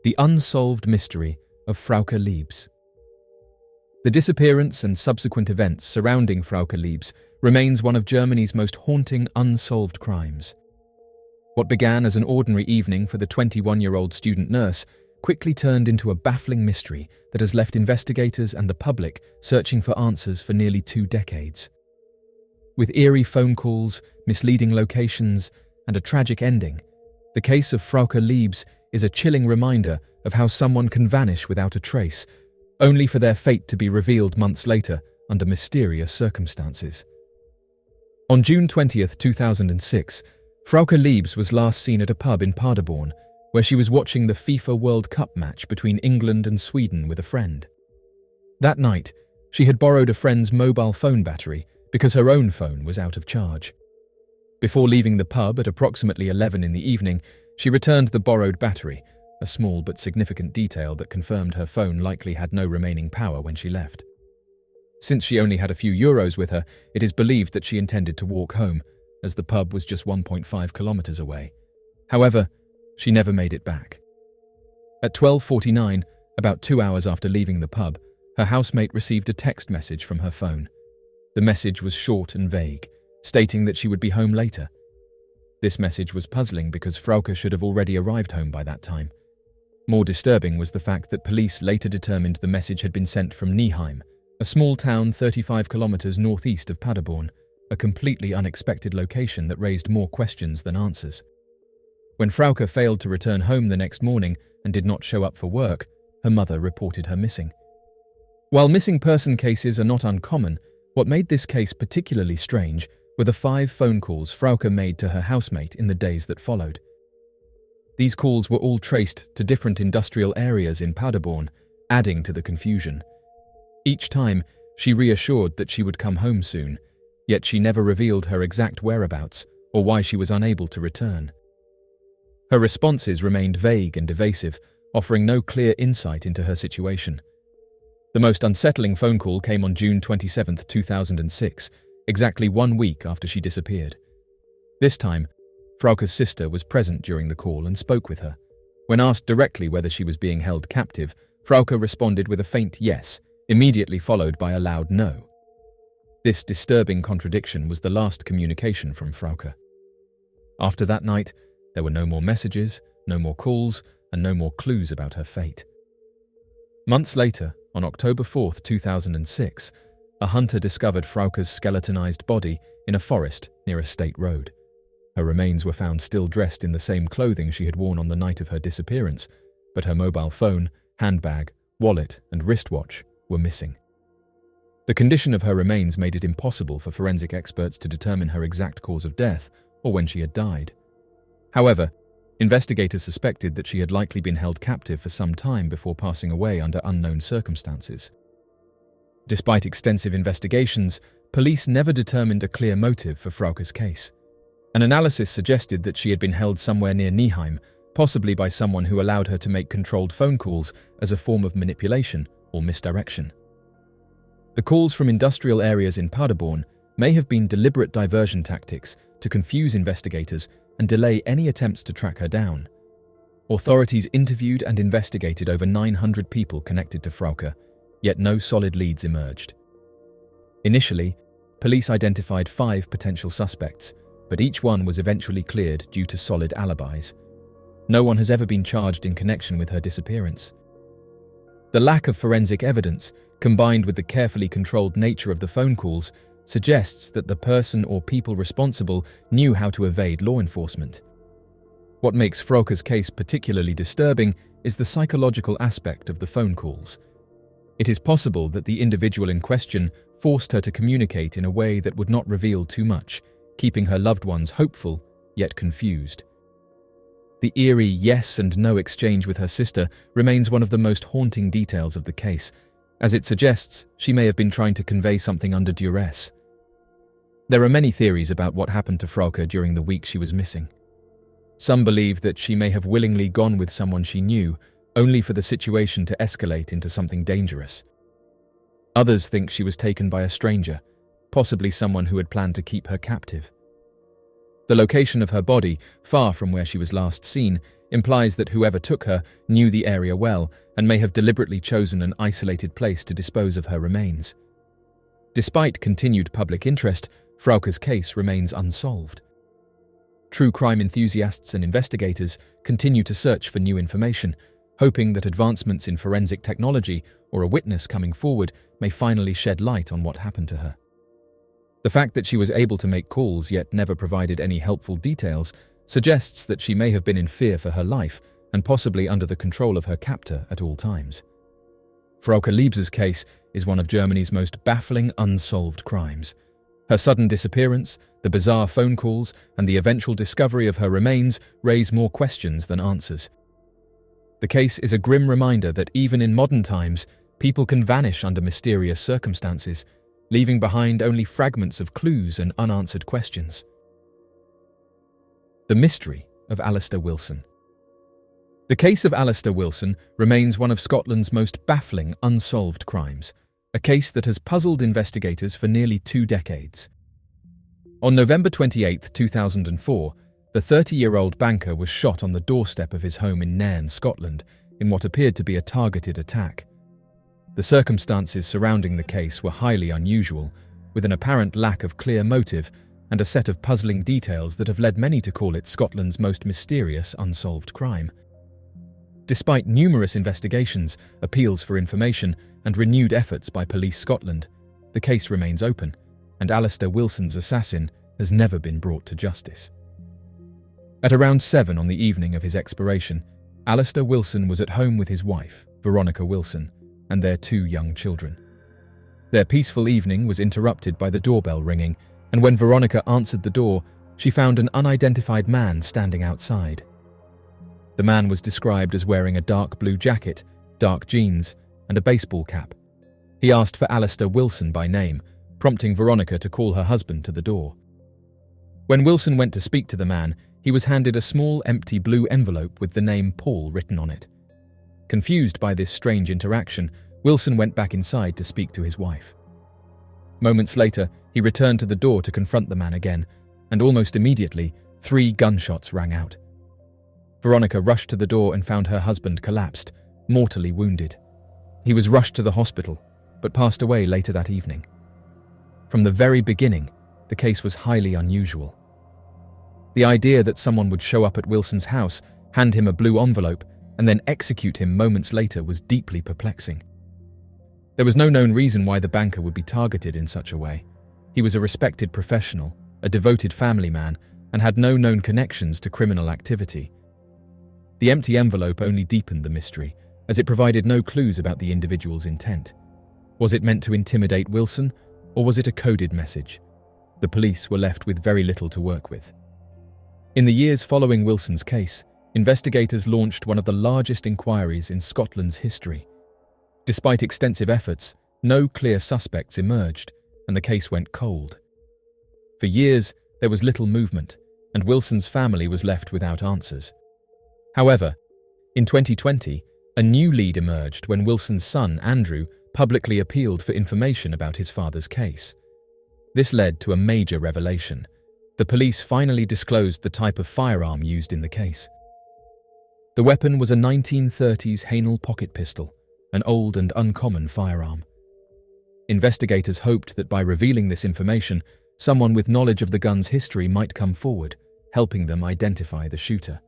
The unsolved mystery of Frauke Liebs. The disappearance and subsequent events surrounding Frauke Liebs remains one of Germany's most haunting unsolved crimes. What began as an ordinary evening for the 21-year-old student nurse quickly turned into a baffling mystery that has left investigators and the public searching for answers for nearly 2 decades. With eerie phone calls, misleading locations, and a tragic ending, the case of Frauke Liebs is a chilling reminder of how someone can vanish without a trace, only for their fate to be revealed months later under mysterious circumstances. On June 20, 2006, Frauke Liebs was last seen at a pub in Paderborn, where she was watching the FIFA World Cup match between England and Sweden with a friend. That night, she had borrowed a friend's mobile phone battery because her own phone was out of charge. Before leaving the pub at approximately 11 in the evening, she returned the borrowed battery, a small but significant detail that confirmed her phone likely had no remaining power when she left. Since she only had a few euros with her, it is believed that she intended to walk home, as the pub was just 1.5 kilometers away. However, she never made it back. At 12:49, about 2 hours after leaving the pub, her housemate received a text message from her phone. The message was short and vague, stating that she would be home later. This message was puzzling because Frauke should have already arrived home by that time. More disturbing was the fact that police later determined the message had been sent from Nieheim, a small town 35 kilometers northeast of Paderborn, a completely unexpected location that raised more questions than answers. When Frauke failed to return home the next morning and did not show up for work, her mother reported her missing. While missing person cases are not uncommon, what made this case particularly strange were the 5 phone calls Frauke made to her housemate in the days that followed. These calls were all traced to different industrial areas in Paderborn, adding to the confusion. Each time, she reassured that she would come home soon, yet she never revealed her exact whereabouts or why she was unable to return. Her responses remained vague and evasive, offering no clear insight into her situation. The most unsettling phone call came on June 27, 2006, exactly 1 week after she disappeared. This time, Frauke's sister was present during the call and spoke with her. When asked directly whether she was being held captive, Frauke responded with a faint yes, immediately followed by a loud no. This disturbing contradiction was the last communication from Frauke. After that night, there were no more messages, no more calls, and no more clues about her fate. Months later, on October 4, 2006, a hunter discovered Frauke's skeletonized body in a forest near a state road. Her remains were found still dressed in the same clothing she had worn on the night of her disappearance, but her mobile phone, handbag, wallet, and wristwatch were missing. The condition of her remains made it impossible for forensic experts to determine her exact cause of death or when she had died. However, investigators suspected that she had likely been held captive for some time before passing away under unknown circumstances. Despite extensive investigations, police never determined a clear motive for Frauke's case. An analysis suggested that she had been held somewhere near Nieheim, possibly by someone who allowed her to make controlled phone calls as a form of manipulation or misdirection. The calls from industrial areas in Paderborn may have been deliberate diversion tactics to confuse investigators and delay any attempts to track her down. Authorities interviewed and investigated over 900 people connected to Frauke, yet no solid leads emerged. Initially, police identified 5 potential suspects, but each one was eventually cleared due to solid alibis. No one has ever been charged in connection with her disappearance. The lack of forensic evidence, combined with the carefully controlled nature of the phone calls, suggests that the person or people responsible knew how to evade law enforcement. What makes Frauke's case particularly disturbing is the psychological aspect of the phone calls. It is possible that the individual in question forced her to communicate in a way that would not reveal too much, keeping her loved ones hopeful, yet confused. The eerie yes and no exchange with her sister remains one of the most haunting details of the case, as it suggests she may have been trying to convey something under duress. There are many theories about what happened to Frauke during the week she was missing. Some believe that she may have willingly gone with someone she knew, only for the situation to escalate into something dangerous. Others think she was taken by a stranger, possibly someone who had planned to keep her captive. The location of her body, far from where she was last seen, implies that whoever took her knew the area well and may have deliberately chosen an isolated place to dispose of her remains. Despite continued public interest, Frauke's case remains unsolved. True crime enthusiasts and investigators continue to search for new information, hoping that advancements in forensic technology or a witness coming forward may finally shed light on what happened to her. The fact that she was able to make calls yet never provided any helpful details suggests that she may have been in fear for her life and possibly under the control of her captor at all times. Frauke Liebs's case is one of Germany's most baffling unsolved crimes. Her sudden disappearance, the bizarre phone calls, and the eventual discovery of her remains raise more questions than answers. The case is a grim reminder that even in modern times, people can vanish under mysterious circumstances, leaving behind only fragments of clues and unanswered questions. The mystery of Alistair Wilson. The case of Alistair Wilson remains one of Scotland's most baffling unsolved crimes, a case that has puzzled investigators for nearly 2 decades. On November 28, 2004, the 30-year-old banker was shot on the doorstep of his home in Nairn, Scotland, in what appeared to be a targeted attack. The circumstances surrounding the case were highly unusual, with an apparent lack of clear motive and a set of puzzling details that have led many to call it Scotland's most mysterious unsolved crime. Despite numerous investigations, appeals for information, and renewed efforts by Police Scotland, the case remains open, and Alistair Wilson's assassin has never been brought to justice. At around 7 on the evening of his expiration, Alistair Wilson was at home with his wife, Veronica Wilson, and their 2 young children. Their peaceful evening was interrupted by the doorbell ringing, and when Veronica answered the door, she found an unidentified man standing outside. The man was described as wearing a dark blue jacket, dark jeans, and a baseball cap. He asked for Alistair Wilson by name, prompting Veronica to call her husband to the door. When Wilson went to speak to the man, he was handed a small empty blue envelope with the name Paul written on it. Confused by this strange interaction, Wilson went back inside to speak to his wife. Moments later, he returned to the door to confront the man again, and almost immediately, 3 gunshots rang out. Veronica rushed to the door and found her husband collapsed, mortally wounded. He was rushed to the hospital, but passed away later that evening. From the very beginning, the case was highly unusual. The idea that someone would show up at Wilson's house, hand him a blue envelope, and then execute him moments later was deeply perplexing. There was no known reason why the banker would be targeted in such a way. He was a respected professional, a devoted family man, and had no known connections to criminal activity. The empty envelope only deepened the mystery, as it provided no clues about the individual's intent. Was it meant to intimidate Wilson, or was it a coded message? The police were left with very little to work with. In the years following Wilson's case, investigators launched one of the largest inquiries in Scotland's history. Despite extensive efforts, no clear suspects emerged, and the case went cold. For years, there was little movement, and Wilson's family was left without answers. However, in 2020, a new lead emerged when Wilson's son, Andrew, publicly appealed for information about his father's case. This led to a major revelation. The police finally disclosed the type of firearm used in the case. The weapon was a 1930s Haenel pocket pistol, an old and uncommon firearm. Investigators hoped that by revealing this information, someone with knowledge of the gun's history might come forward, helping them identify the shooter.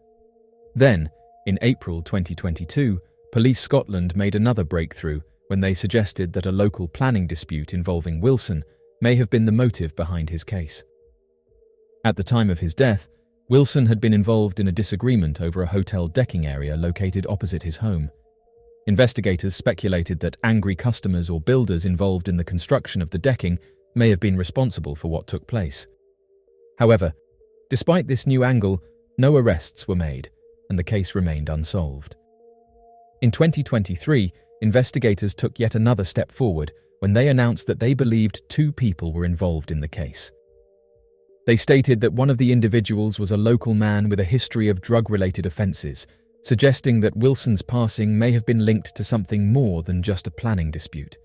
Then, in April 2022, Police Scotland made another breakthrough when they suggested that a local planning dispute involving Wilson may have been the motive behind his case. At the time of his death, Wilson had been involved in a disagreement over a hotel decking area located opposite his home. Investigators speculated that angry customers or builders involved in the construction of the decking may have been responsible for what took place. However, despite this new angle, no arrests were made, and the case remained unsolved. In 2023, investigators took yet another step forward when they announced that they believed 2 people were involved in the case. They stated that one of the individuals was a local man with a history of drug-related offences, suggesting that Wilson's passing may have been linked to something more than just a planning dispute.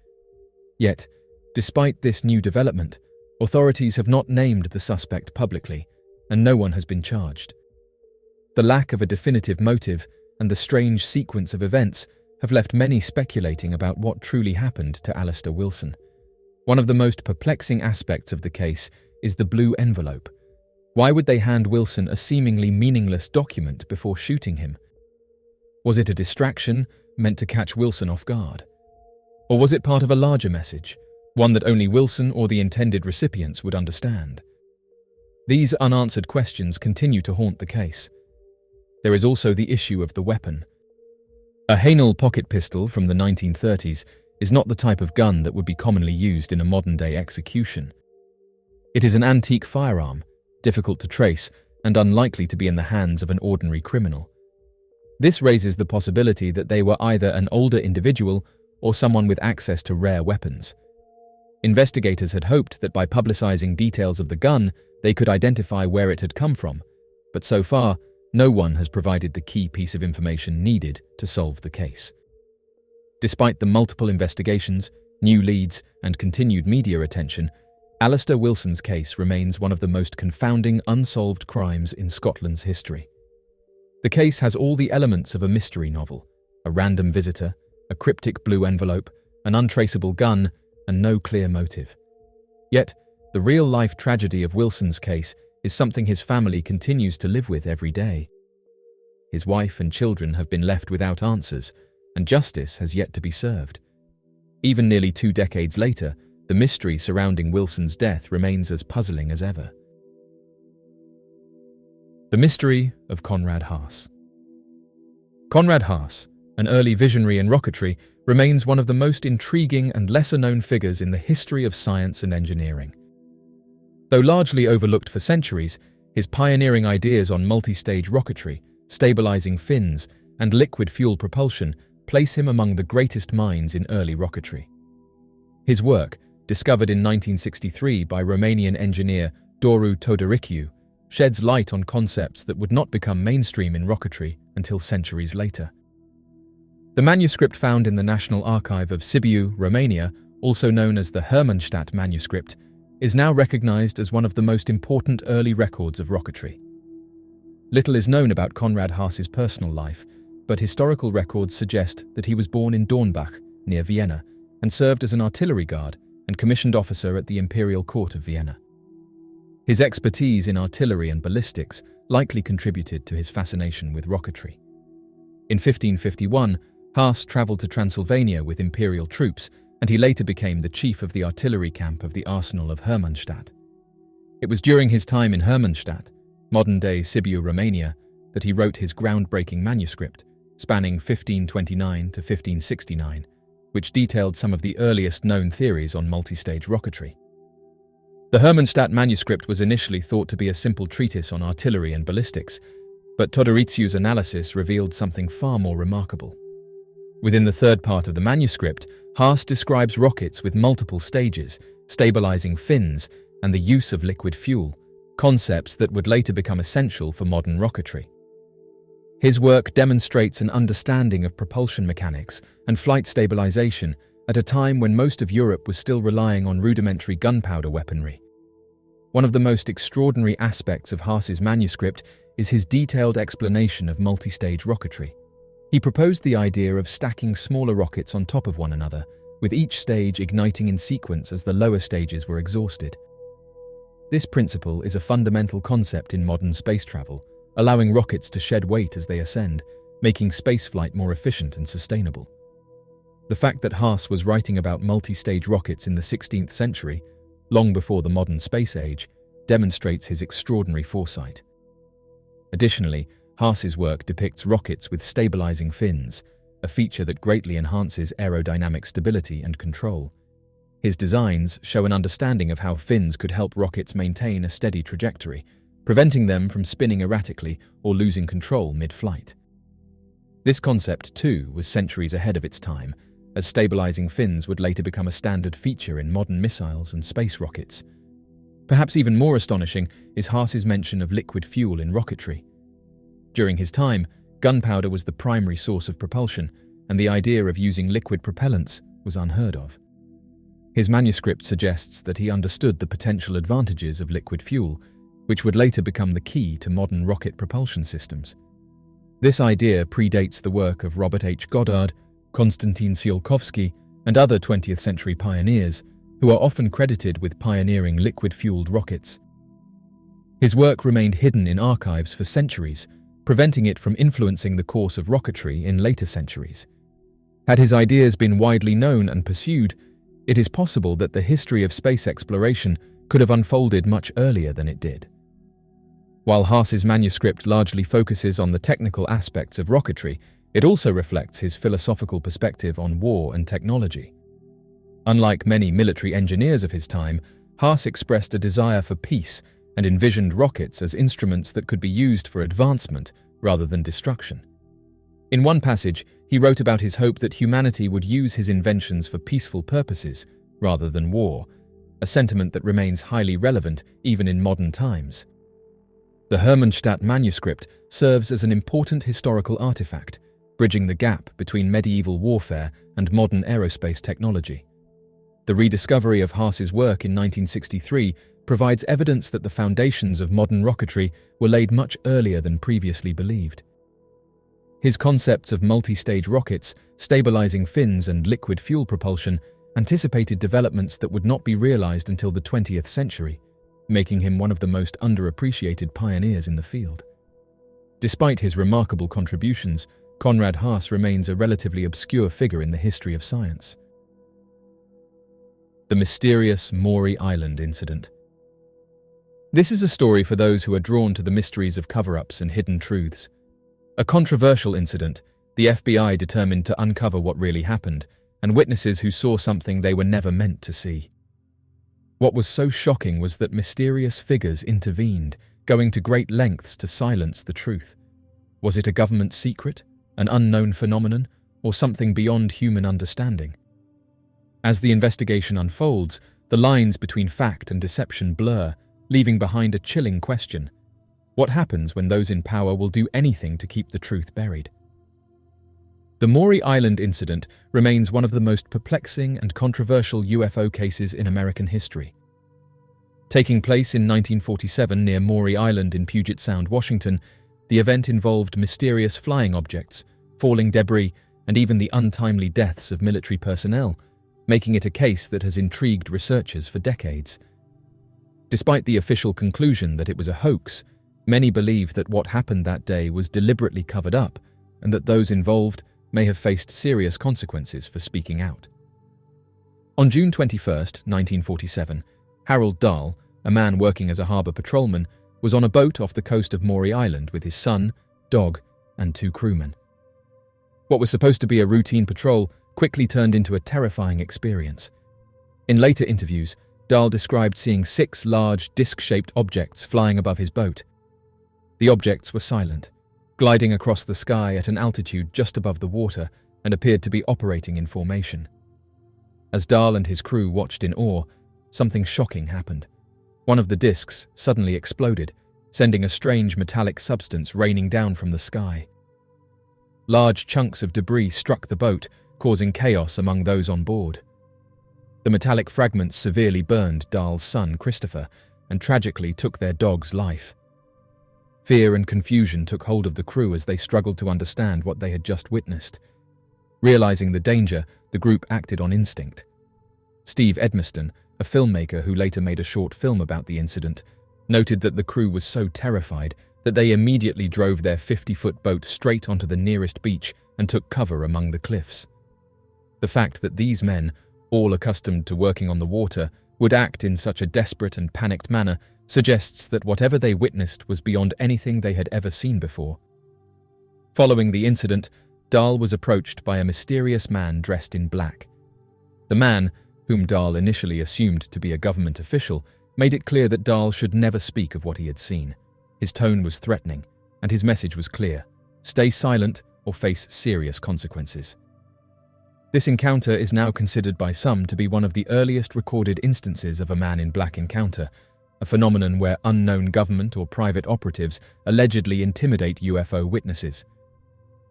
Yet, despite this new development, authorities have not named the suspect publicly, and no one has been charged. The lack of a definitive motive and the strange sequence of events have left many speculating about what truly happened to Alistair Wilson. One of the most perplexing aspects of the case is the blue envelope. Why would they hand Wilson a seemingly meaningless document before shooting him? Was it a distraction meant to catch Wilson off guard? Or was it part of a larger message, one that only Wilson or the intended recipients would understand? These unanswered questions continue to haunt the case. There is also the issue of the weapon. A Haenel pocket pistol from the 1930s is not the type of gun that would be commonly used in a modern-day execution. It is an antique firearm, difficult to trace, and unlikely to be in the hands of an ordinary criminal. This raises the possibility that they were either an older individual or someone with access to rare weapons. Investigators had hoped that by publicizing details of the gun, they could identify where it had come from, but so far, no one has provided the key piece of information needed to solve the case. Despite the multiple investigations, new leads, and continued media attention, Alistair Wilson's case remains one of the most confounding unsolved crimes in Scotland's history. The case has all the elements of a mystery novel: a random visitor, a cryptic blue envelope, an untraceable gun, and no clear motive. Yet, the real-life tragedy of Wilson's case is something his family continues to live with every day. His wife and children have been left without answers, and justice has yet to be served. Even nearly 2 decades later, the mystery surrounding Wilson's death remains as puzzling as ever. The mystery of Conrad Haas. Conrad Haas, an early visionary in rocketry, remains one of the most intriguing and lesser-known figures in the history of science and engineering. Though largely overlooked for centuries, his pioneering ideas on multi-stage rocketry, stabilizing fins, and liquid fuel propulsion place him among the greatest minds in early rocketry. His work, discovered in 1963 by Romanian engineer Doru Todoriciu, sheds light on concepts that would not become mainstream in rocketry until centuries later. The manuscript found in the National Archive of Sibiu, Romania, also known as the Hermannstadt manuscript, is now recognized as one of the most important early records of rocketry. Little is known about Conrad Haas's personal life, but historical records suggest that he was born in Dornbach, near Vienna, and served as an artillery guard and commissioned officer at the Imperial Court of Vienna. His expertise in artillery and ballistics likely contributed to his fascination with rocketry. In 1551, Haas travelled to Transylvania with imperial troops, and he later became the chief of the artillery camp of the arsenal of Hermannstadt. It was during his time in Hermannstadt, modern-day Sibiu, Romania, that he wrote his groundbreaking manuscript, spanning 1529 to 1569, which detailed some of the earliest known theories on multi-stage rocketry. The Hermannstadt manuscript was initially thought to be a simple treatise on artillery and ballistics, but Todoriciu's analysis revealed something far more remarkable. Within the third part of the manuscript, Haas describes rockets with multiple stages, stabilizing fins, and the use of liquid fuel, concepts that would later become essential for modern rocketry. His work demonstrates an understanding of propulsion mechanics and flight stabilization at a time when most of Europe was still relying on rudimentary gunpowder weaponry. One of the most extraordinary aspects of Haas's manuscript is his detailed explanation of multi-stage rocketry. He proposed the idea of stacking smaller rockets on top of one another, with each stage igniting in sequence as the lower stages were exhausted. This principle is a fundamental concept in modern space travel, allowing rockets to shed weight as they ascend, making spaceflight more efficient and sustainable. The fact that Haas was writing about multi-stage rockets in the 16th century, long before the modern space age, demonstrates his extraordinary foresight. Additionally, Haas's work depicts rockets with stabilizing fins, a feature that greatly enhances aerodynamic stability and control. His designs show an understanding of how fins could help rockets maintain a steady trajectory, preventing them from spinning erratically or losing control mid-flight. This concept, too, was centuries ahead of its time, as stabilizing fins would later become a standard feature in modern missiles and space rockets. Perhaps even more astonishing is Haas's mention of liquid fuel in rocketry. During his time, gunpowder was the primary source of propulsion, and the idea of using liquid propellants was unheard of. His manuscript suggests that he understood the potential advantages of liquid fuel, which would later become the key to modern rocket propulsion systems. This idea predates the work of Robert H. Goddard, Konstantin Tsiolkovsky, and other 20th century pioneers who are often credited with pioneering liquid-fueled rockets. His work remained hidden in archives for centuries, preventing it from influencing the course of rocketry in later centuries. Had his ideas been widely known and pursued, it is possible that the history of space exploration could have unfolded much earlier than it did. While Haas's manuscript largely focuses on the technical aspects of rocketry, it also reflects his philosophical perspective on war and technology. Unlike many military engineers of his time, Haas expressed a desire for peace and envisioned rockets as instruments that could be used for advancement rather than destruction. In one passage, he wrote about his hope that humanity would use his inventions for peaceful purposes rather than war, a sentiment that remains highly relevant even in modern times. The Hermannstadt manuscript serves as an important historical artifact, bridging the gap between medieval warfare and modern aerospace technology. The rediscovery of Haas's work in 1963 provides evidence that the foundations of modern rocketry were laid much earlier than previously believed. His concepts of multi-stage rockets, stabilizing fins and liquid fuel propulsion anticipated developments that would not be realized until the 20th century, making him one of the most underappreciated pioneers in the field. Despite his remarkable contributions, Konrad Haas remains a relatively obscure figure in the history of science. The mysterious Maury Island incident. This is a story for those who are drawn to the mysteries of cover-ups and hidden truths. A controversial incident, the FBI determined to uncover what really happened, and witnesses who saw something they were never meant to see. What was so shocking was that mysterious figures intervened, going to great lengths to silence the truth. Was it a government secret, an unknown phenomenon, or something beyond human understanding? As the investigation unfolds, the lines between fact and deception blur, leaving behind a chilling question. What happens when those in power will do anything to keep the truth buried? The Maury Island incident remains one of the most perplexing and controversial UFO cases in American history. Taking place in 1947 near Maury Island in Puget Sound, Washington, the event involved mysterious flying objects, falling debris, and even the untimely deaths of military personnel, making it a case that has intrigued researchers for decades. Despite the official conclusion that it was a hoax, many believe that what happened that day was deliberately covered up and that those involved may have faced serious consequences for speaking out. On June 21, 1947, Harold Dahl, a man working as a harbour patrolman, was on a boat off the coast of Maury Island with his son, dog, and 2 crewmen. What was supposed to be a routine patrol quickly turned into a terrifying experience. In later interviews, Dahl described seeing 6 large, disc-shaped objects flying above his boat. The objects were silent, gliding across the sky at an altitude just above the water, and appeared to be operating in formation. As Dahl and his crew watched in awe, something shocking happened. One of the discs suddenly exploded, sending a strange metallic substance raining down from the sky. Large chunks of debris struck the boat, causing chaos among those on board. The metallic fragments severely burned Dahl's son, Christopher, and tragically took their dog's life. Fear and confusion took hold of the crew as they struggled to understand what they had just witnessed. Realizing the danger, the group acted on instinct. Steve Edmiston, a filmmaker who later made a short film about the incident, noted that the crew was so terrified that they immediately drove their 50-foot boat straight onto the nearest beach and took cover among the cliffs. The fact that these men, all accustomed to working on the water, would act in such a desperate and panicked manner suggests that whatever they witnessed was beyond anything they had ever seen before. Following the incident, Dahl was approached by a mysterious man dressed in black. The man, whom Dahl initially assumed to be a government official, made it clear that Dahl should never speak of what he had seen. His tone was threatening, and his message was clear: stay silent or face serious consequences. This encounter is now considered by some to be one of the earliest recorded instances of a man in black encounter, a phenomenon where unknown government or private operatives allegedly intimidate UFO witnesses.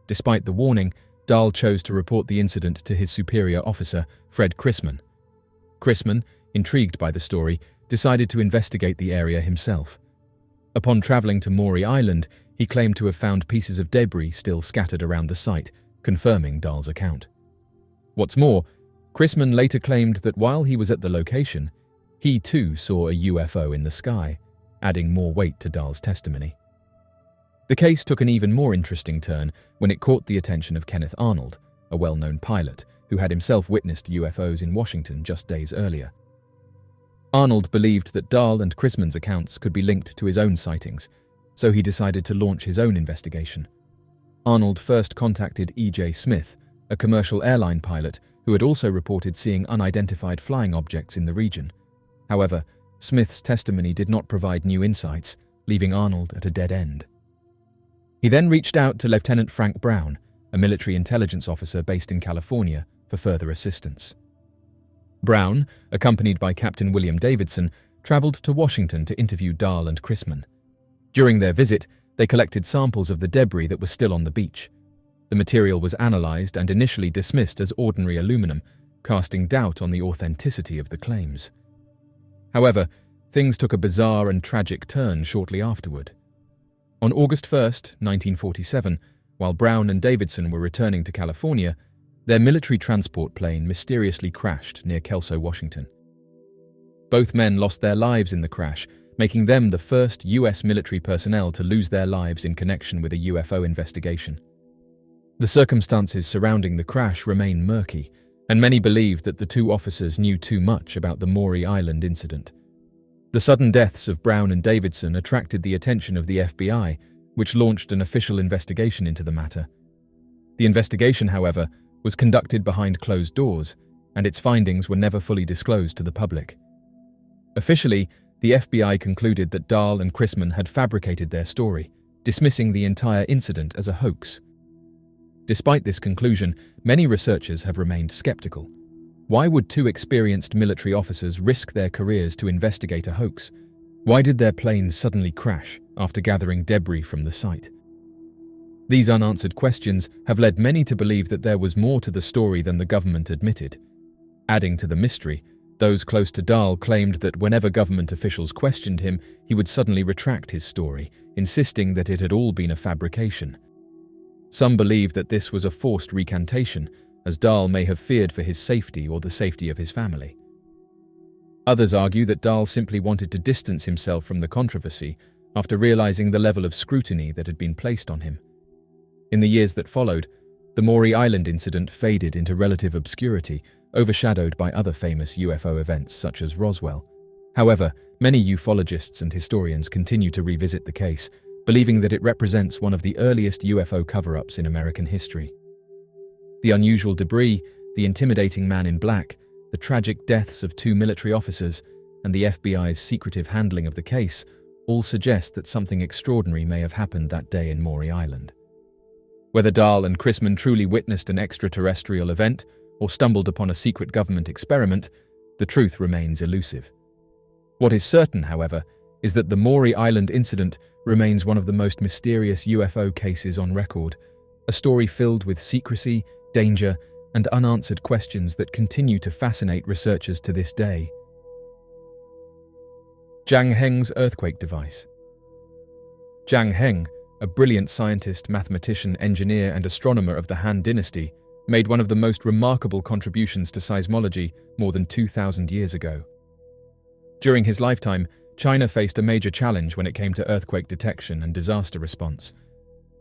Despite the warning, Dahl chose to report the incident to his superior officer, Fred Chrisman. Chrisman, intrigued by the story, decided to investigate the area himself. Upon traveling to Maury Island, he claimed to have found pieces of debris still scattered around the site, confirming Dahl's account. What's more, Chrisman later claimed that while he was at the location, he too saw a UFO in the sky, adding more weight to Dahl's testimony. The case took an even more interesting turn when it caught the attention of Kenneth Arnold, a well-known pilot who had himself witnessed UFOs in Washington just days earlier. Arnold believed that Dahl and Chrisman's accounts could be linked to his own sightings, so he decided to launch his own investigation. Arnold first contacted E.J. Smith, a commercial airline pilot who had also reported seeing unidentified flying objects in the region. However, Smith's testimony did not provide new insights, leaving Arnold at a dead end. He then reached out to Lieutenant Frank Brown, a military intelligence officer based in California, for further assistance. Brown, accompanied by Captain William Davidson, traveled to Washington to interview Dahl and Chrisman. During their visit, they collected samples of the debris that was still on the beach. The material was analyzed and initially dismissed as ordinary aluminum, casting doubt on the authenticity of the claims. However, things took a bizarre and tragic turn shortly afterward. On August 1, 1947, while Brown and Davidson were returning to California, their military transport plane mysteriously crashed near Kelso, Washington. Both men lost their lives in the crash, making them the first U.S. military personnel to lose their lives in connection with a UFO investigation. The circumstances surrounding the crash remain murky, and many believe that the two officers knew too much about the Maury Island incident. The sudden deaths of Brown and Davidson attracted the attention of the FBI, which launched an official investigation into the matter. The investigation, however, was conducted behind closed doors, and its findings were never fully disclosed to the public. Officially, the FBI concluded that Dahl and Chrisman had fabricated their story, dismissing the entire incident as a hoax. Despite this conclusion, many researchers have remained skeptical. Why would two experienced military officers risk their careers to investigate a hoax? Why did their plane suddenly crash after gathering debris from the site? These unanswered questions have led many to believe that there was more to the story than the government admitted. Adding to the mystery, those close to Dahl claimed that whenever government officials questioned him, he would suddenly retract his story, insisting that it had all been a fabrication. Some believe that this was a forced recantation, as Dahl may have feared for his safety or the safety of his family. Others argue that Dahl simply wanted to distance himself from the controversy after realizing the level of scrutiny that had been placed on him. In the years that followed, the Maury Island incident faded into relative obscurity, overshadowed by other famous UFO events such as Roswell. However, many ufologists and historians continue to revisit the case, believing that it represents one of the earliest UFO cover-ups in American history. The unusual debris, the intimidating man in black, the tragic deaths of two military officers, and the FBI's secretive handling of the case all suggest that something extraordinary may have happened that day in Maury Island. Whether Dahl and Chrisman truly witnessed an extraterrestrial event or stumbled upon a secret government experiment, the truth remains elusive. What is certain, however, is that the Maury Island incident remains one of the most mysterious UFO cases on record, a story filled with secrecy, danger, and unanswered questions that continue to fascinate researchers to this day. Zhang Heng's earthquake device. Zhang Heng, a brilliant scientist, mathematician, engineer, and astronomer of the Han Dynasty, made one of the most remarkable contributions to seismology more than 2,000 years ago. During his lifetime, China faced a major challenge when it came to earthquake detection and disaster response.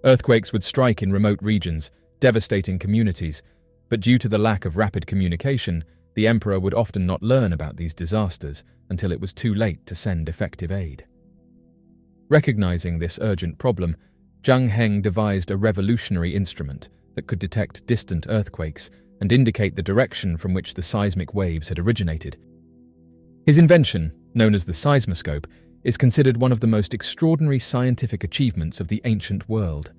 Earthquakes would strike in remote regions, devastating communities, but due to the lack of rapid communication, the emperor would often not learn about these disasters until it was too late to send effective aid. Recognizing this urgent problem, Zhang Heng devised a revolutionary instrument that could detect distant earthquakes and indicate the direction from which the seismic waves had originated. His invention, known as the seismoscope, is considered one of the most extraordinary scientific achievements of the ancient world.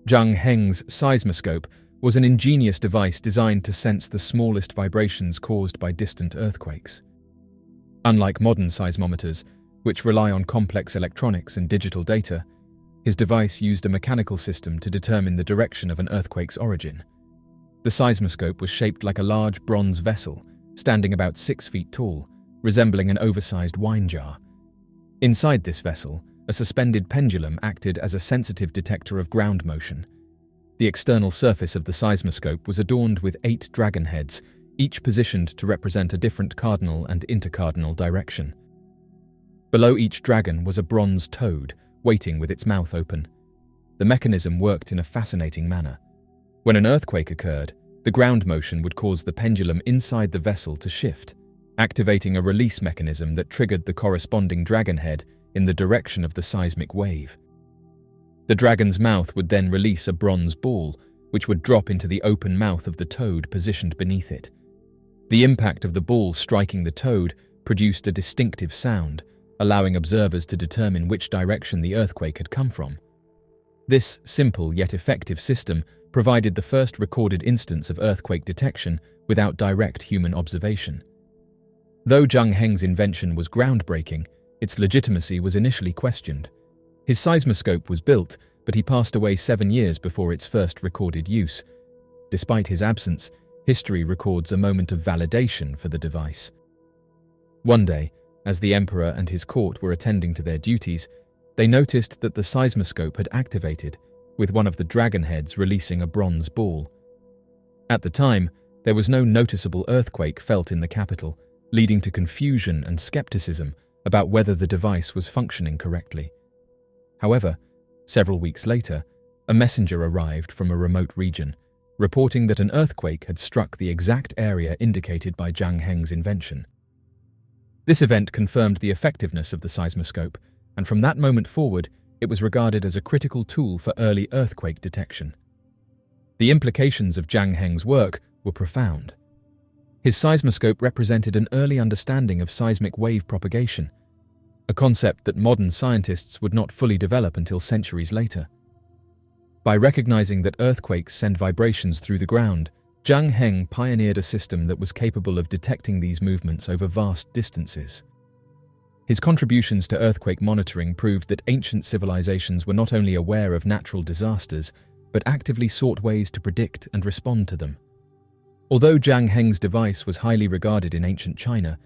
Zhang Heng's seismoscope was an ingenious device designed to sense the smallest vibrations caused by distant earthquakes. Unlike modern seismometers, which rely on complex electronics and digital data, his device used a mechanical system to determine the direction of an earthquake's origin. The seismoscope was shaped like a large bronze vessel, standing about 6 feet tall, resembling an oversized wine jar. Inside this vessel, a suspended pendulum acted as a sensitive detector of ground motion. The external surface of the seismoscope was adorned with 8 dragon heads, each positioned to represent a different cardinal and intercardinal direction. Below each dragon was a bronze toad, waiting with its mouth open. The mechanism worked in a fascinating manner. When an earthquake occurred, the ground motion would cause the pendulum inside the vessel to shift, activating a release mechanism that triggered the corresponding dragon head in the direction of the seismic wave. The dragon's mouth would then release a bronze ball, which would drop into the open mouth of the toad positioned beneath it. The impact of the ball striking the toad produced a distinctive sound, allowing observers to determine which direction the earthquake had come from. This simple yet effective system provided the first recorded instance of earthquake detection without direct human observation. Though Zhang Heng's invention was groundbreaking, its legitimacy was initially questioned. His seismoscope was built, but he passed away 7 years before its first recorded use. Despite his absence, history records a moment of validation for the device. One day, as the emperor and his court were attending to their duties, they noticed that the seismoscope had activated, with one of the dragon heads releasing a bronze ball. At the time, there was no noticeable earthquake felt in the capital, leading to confusion and skepticism about whether the device was functioning correctly. However, several weeks later, a messenger arrived from a remote region, reporting that an earthquake had struck the exact area indicated by Zhang Heng's invention. This event confirmed the effectiveness of the seismoscope, and from that moment forward, it was regarded as a critical tool for early earthquake detection. The implications of Zhang Heng's work were profound. His seismoscope represented an early understanding of seismic wave propagation, a concept that modern scientists would not fully develop until centuries later. By recognizing that earthquakes send vibrations through the ground, Zhang Heng pioneered a system that was capable of detecting these movements over vast distances. His contributions to earthquake monitoring proved that ancient civilizations were not only aware of natural disasters, but actively sought ways to predict and respond to them. Although Zhang Heng's device was highly regarded in ancient China,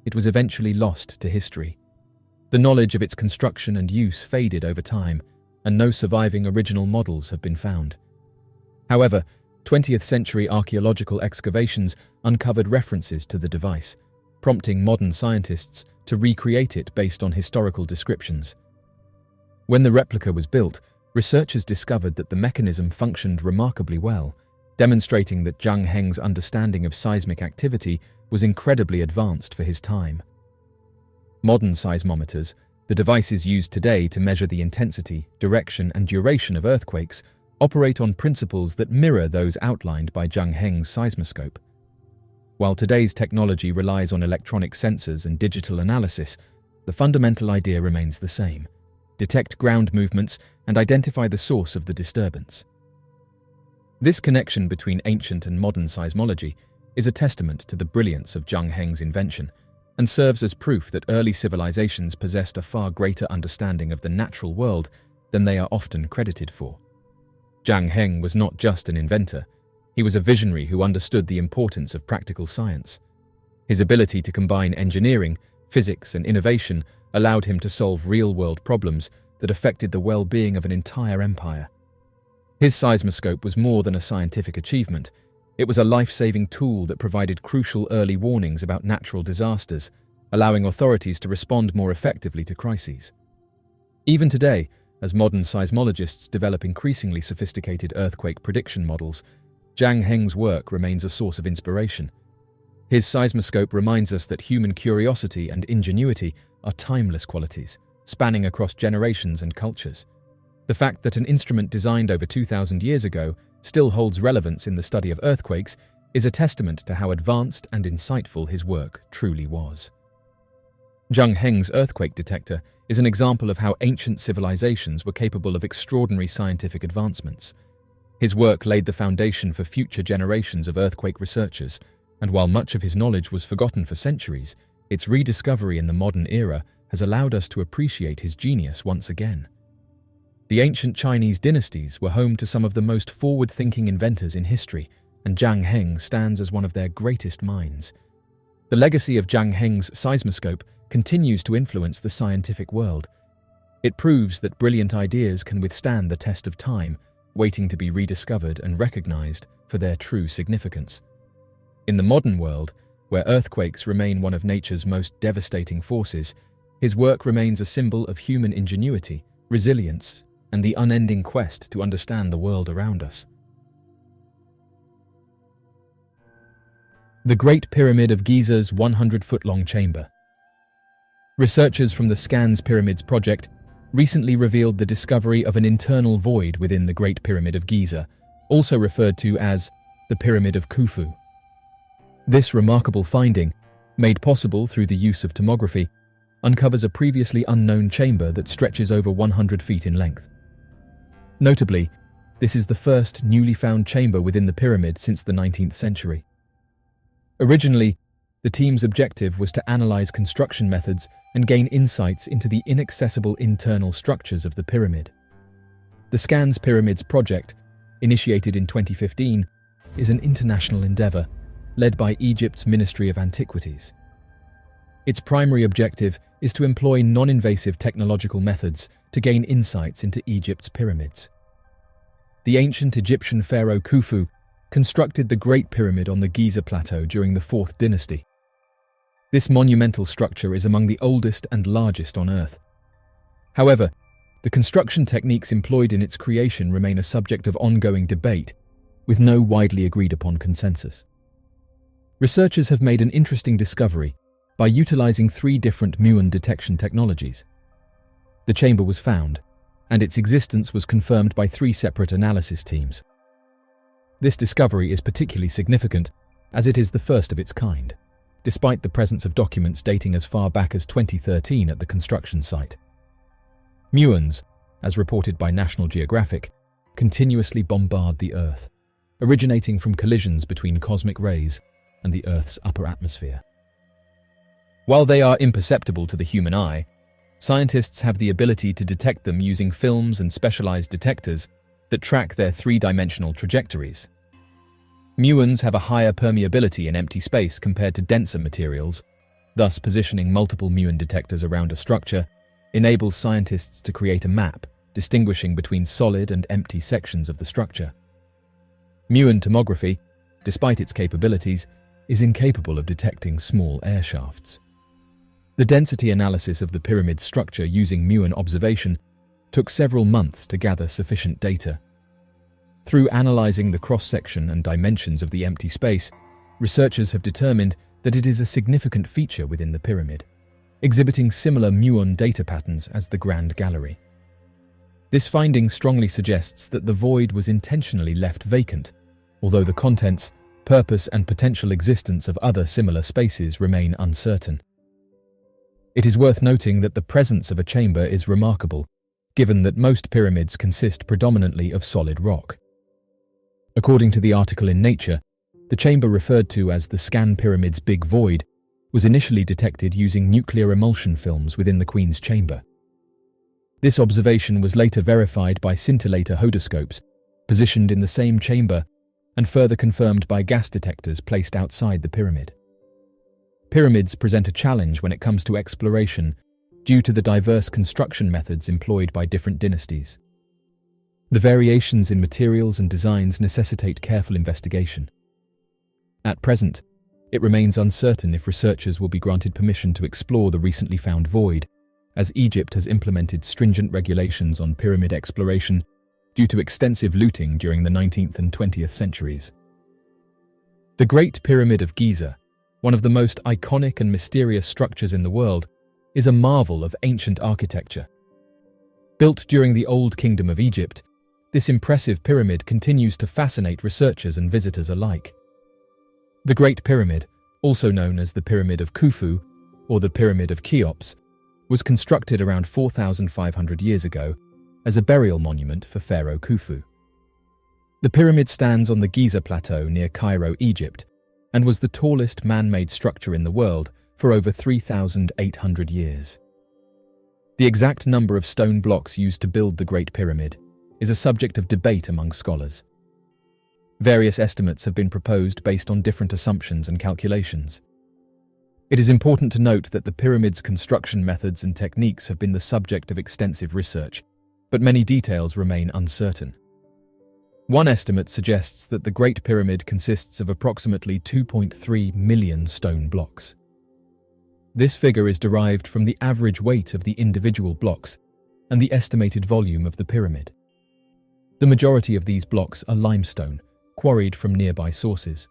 it was eventually lost to history. The knowledge of its construction and use faded over time, and no surviving original models have been found. However, 20th century archaeological excavations uncovered references to the device, prompting modern scientists to recreate it based on historical descriptions. When the replica was built, researchers discovered that the mechanism functioned remarkably well, demonstrating that Zhang Heng's understanding of seismic activity was incredibly advanced for his time. Modern seismometers, the devices used today to measure the intensity, direction, and duration of earthquakes, operate on principles that mirror those outlined by Zhang Heng's seismoscope. While today's technology relies on electronic sensors and digital analysis, the fundamental idea remains the same: detect ground movements and identify the source of the disturbance. This connection between ancient and modern seismology is a testament to the brilliance of Zhang Heng's invention, and serves as proof that early civilizations possessed a far greater understanding of the natural world than they are often credited for. Zhang Heng was not just an inventor, he was a visionary who understood the importance of practical science. His ability to combine engineering, physics, and innovation allowed him to solve real-world problems that affected the well-being of an entire empire. His seismoscope was more than a scientific achievement. It was a life-saving tool that provided crucial early warnings about natural disasters, allowing authorities to respond more effectively to crises. Even today, as modern seismologists develop increasingly sophisticated earthquake prediction models, Zhang Heng's work remains a source of inspiration. His seismoscope reminds us that human curiosity and ingenuity are timeless qualities, spanning across generations and cultures. The fact that an instrument designed over 2,000 years ago still holds relevance in the study of earthquakes is a testament to how advanced and insightful his work truly was. Zhang Heng's earthquake detector is an example of how ancient civilizations were capable of extraordinary scientific advancements. His work laid the foundation for future generations of earthquake researchers, and while much of his knowledge was forgotten for centuries, its rediscovery in the modern era has allowed us to appreciate his genius once again. The ancient Chinese dynasties were home to some of the most forward-thinking inventors in history, and Zhang Heng stands as one of their greatest minds. The legacy of Zhang Heng's seismoscope continues to influence the scientific world. It proves that brilliant ideas can withstand the test of time, waiting to be rediscovered and recognized for their true significance. In the modern world, where earthquakes remain one of nature's most devastating forces, his work remains a symbol of human ingenuity, resilience, and the unending quest to understand the world around us. The Great Pyramid of Giza's 100-foot-long chamber. Researchers from the Scans Pyramids project recently revealed the discovery of an internal void within the Great Pyramid of Giza, also referred to as the Pyramid of Khufu. This remarkable finding, made possible through the use of tomography, uncovers a previously unknown chamber that stretches over 100 feet in length. Notably, this is the first newly found chamber within the pyramid since the 19th century. Originally, the team's objective was to analyze construction methods and gain insights into the inaccessible internal structures of the pyramid. The Scans Pyramids project, initiated in 2015, is an international endeavor led by Egypt's Ministry of Antiquities. Its primary objective is to employ non-invasive technological methods to gain insights into Egypt's pyramids. The ancient Egyptian pharaoh Khufu constructed the Great Pyramid on the Giza Plateau during the 4th dynasty. This monumental structure is among the oldest and largest on Earth. However, the construction techniques employed in its creation remain a subject of ongoing debate, with no widely agreed upon consensus. Researchers have made an interesting discovery by utilizing 3 different muon detection technologies. The chamber was found, and its existence was confirmed by 3 separate analysis teams. This discovery is particularly significant as it is the first of its kind, despite the presence of documents dating as far back as 2013 at the construction site. Muons, as reported by National Geographic, continuously bombard the Earth, originating from collisions between cosmic rays and the Earth's upper atmosphere. While they are imperceptible to the human eye, scientists have the ability to detect them using films and specialized detectors that track their 3-dimensional trajectories. Muons have a higher permeability in empty space compared to denser materials, thus positioning multiple muon detectors around a structure enables scientists to create a map distinguishing between solid and empty sections of the structure. Muon tomography, despite its capabilities, is incapable of detecting small air shafts. The density analysis of the pyramid structure using muon observation took several months to gather sufficient data. Through analyzing the cross-section and dimensions of the empty space, researchers have determined that it is a significant feature within the pyramid, exhibiting similar muon data patterns as the Grand Gallery. This finding strongly suggests that the void was intentionally left vacant, although the contents, purpose and potential existence of other similar spaces remain uncertain. It is worth noting that the presence of a chamber is remarkable, given that most pyramids consist predominantly of solid rock. According to the article in Nature, the chamber referred to as the Scan Pyramid's Big Void was initially detected using nuclear emulsion films within the Queen's chamber. This observation was later verified by scintillator hodoscopes, positioned in the same chamber, and further confirmed by gas detectors placed outside the pyramid. Pyramids present a challenge when it comes to exploration due to the diverse construction methods employed by different dynasties. The variations in materials and designs necessitate careful investigation. At present, it remains uncertain if researchers will be granted permission to explore the recently found void, as Egypt has implemented stringent regulations on pyramid exploration due to extensive looting during the 19th and 20th centuries. The Great Pyramid of Giza, one of the most iconic and mysterious structures in the world, is a marvel of ancient architecture. Built during the Old Kingdom of Egypt, this impressive pyramid continues to fascinate researchers and visitors alike. The Great Pyramid, also known as the Pyramid of Khufu or the Pyramid of Cheops, was constructed around 4,500 years ago as a burial monument for Pharaoh Khufu. The pyramid stands on the Giza Plateau near Cairo, Egypt, and was the tallest man-made structure in the world for over 3,800 years. The exact number of stone blocks used to build the Great Pyramid is a subject of debate among scholars. Various estimates have been proposed based on different assumptions and calculations. It is important to note that the pyramid's construction methods and techniques have been the subject of extensive research, but many details remain uncertain. One estimate suggests that the Great Pyramid consists of approximately 2.3 million stone blocks. This figure is derived from the average weight of the individual blocks and the estimated volume of the pyramid. The majority of these blocks are limestone, quarried from nearby sources.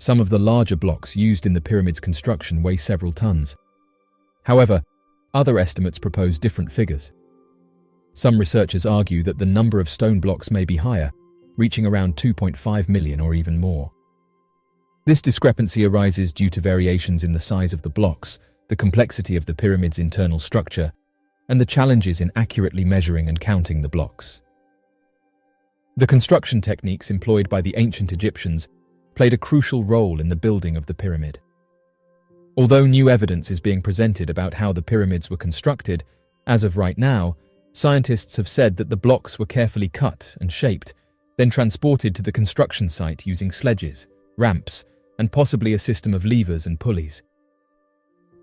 Some of the larger blocks used in the pyramid's construction weigh several tons. However, other estimates propose different figures. Some researchers argue that the number of stone blocks may be higher, reaching around 2.5 million or even more. This discrepancy arises due to variations in the size of the blocks, the complexity of the pyramid's internal structure, and the challenges in accurately measuring and counting the blocks. The construction techniques employed by the ancient Egyptians played a crucial role in the building of the pyramid. Although new evidence is being presented about how the pyramids were constructed, as of right now, scientists have said that the blocks were carefully cut and shaped, then transported to the construction site using sledges, ramps, and possibly a system of levers and pulleys.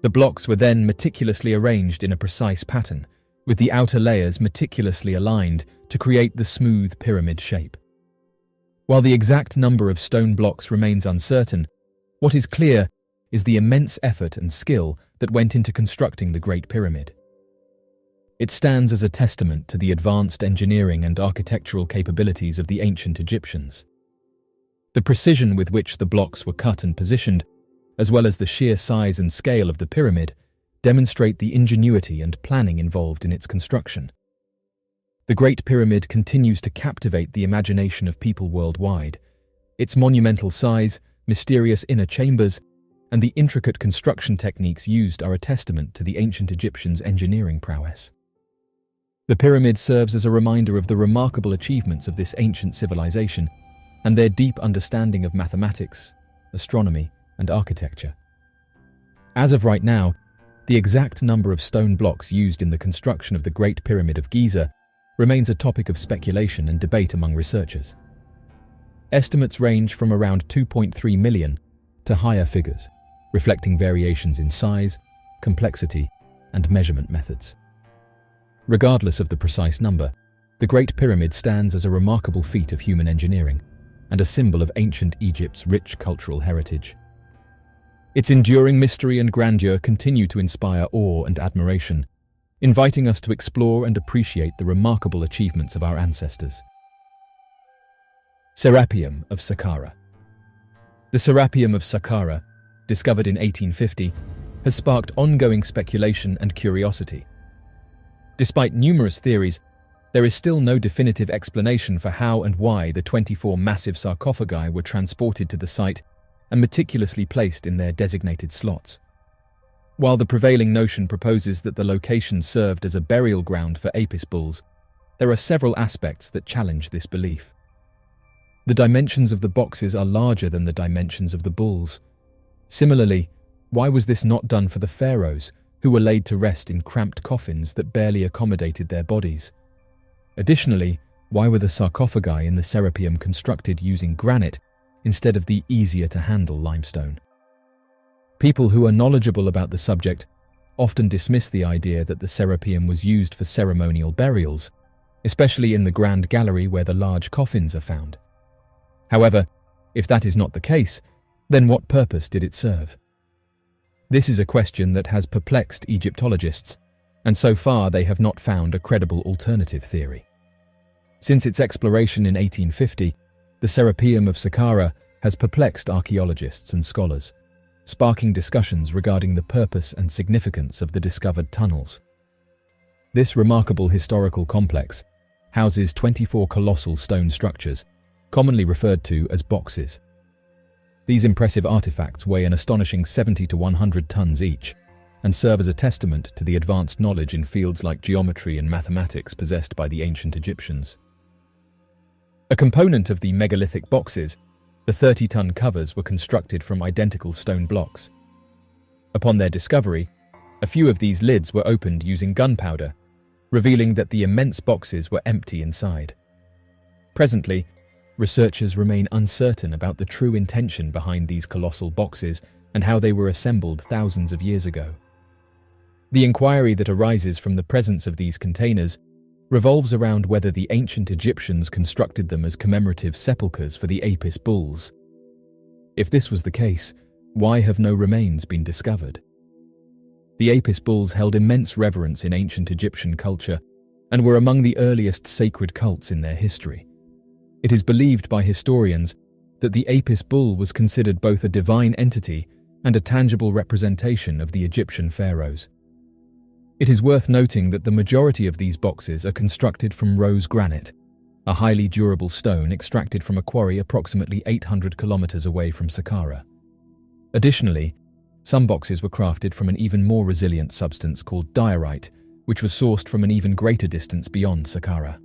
The blocks were then meticulously arranged in a precise pattern, with the outer layers meticulously aligned to create the smooth pyramid shape. While the exact number of stone blocks remains uncertain, what is clear is the immense effort and skill that went into constructing the Great Pyramid. It stands as a testament to the advanced engineering and architectural capabilities of the ancient Egyptians. The precision with which the blocks were cut and positioned, as well as the sheer size and scale of the pyramid, demonstrate the ingenuity and planning involved in its construction. The Great Pyramid continues to captivate the imagination of people worldwide. Its monumental size, mysterious inner chambers, and the intricate construction techniques used are a testament to the ancient Egyptians' engineering prowess. The pyramid serves as a reminder of the remarkable achievements of this ancient civilization and their deep understanding of mathematics, astronomy, and architecture. As of right now, the exact number of stone blocks used in the construction of the Great Pyramid of Giza remains a topic of speculation and debate among researchers. Estimates range from around 2.3 million to higher figures, reflecting variations in size, complexity, and measurement methods. Regardless of the precise number, the Great Pyramid stands as a remarkable feat of human engineering and a symbol of ancient Egypt's rich cultural heritage. Its enduring mystery and grandeur continue to inspire awe and admiration, inviting us to explore and appreciate the remarkable achievements of our ancestors. Serapeum of Saqqara. The Serapeum of Saqqara, discovered in 1850, has sparked ongoing speculation and curiosity. Despite numerous theories, there is still no definitive explanation for how and why the 24 massive sarcophagi were transported to the site and meticulously placed in their designated slots. While the prevailing notion proposes that the location served as a burial ground for Apis bulls, there are several aspects that challenge this belief. The dimensions of the boxes are larger than the dimensions of the bulls. Similarly, why was this not done for the pharaohs, who were laid to rest in cramped coffins that barely accommodated their bodies? Additionally, why were the sarcophagi in the Serapeum constructed using granite instead of the easier-to-handle limestone? People who are knowledgeable about the subject often dismiss the idea that the Serapeum was used for ceremonial burials, especially in the Grand Gallery where the large coffins are found. However, if that is not the case, then what purpose did it serve? This is a question that has perplexed Egyptologists, and so far they have not found a credible alternative theory. Since its exploration in 1850, the Serapeum of Saqqara has perplexed archaeologists and scholars, sparking discussions regarding the purpose and significance of the discovered tunnels. This remarkable historical complex houses 24 colossal stone structures, commonly referred to as boxes. These impressive artifacts weigh an astonishing 70 to 100 tons each, and serve as a testament to the advanced knowledge in fields like geometry and mathematics possessed by the ancient Egyptians. A component of the megalithic boxes, the 30-ton covers were constructed from identical stone blocks. Upon their discovery, a few of these lids were opened using gunpowder, revealing that the immense boxes were empty inside. Presently, researchers remain uncertain about the true intention behind these colossal boxes and how they were assembled thousands of years ago. The inquiry that arises from the presence of these containers revolves around whether the ancient Egyptians constructed them as commemorative sepulchres for the Apis bulls. If this was the case, why have no remains been discovered? The Apis bulls held immense reverence in ancient Egyptian culture and were among the earliest sacred cults in their history. It is believed by historians that the Apis bull was considered both a divine entity and a tangible representation of the Egyptian pharaohs. It is worth noting that the majority of these boxes are constructed from rose granite, a highly durable stone extracted from a quarry approximately 800 kilometers away from Saqqara. Additionally, some boxes were crafted from an even more resilient substance called diorite, which was sourced from an even greater distance beyond Saqqara.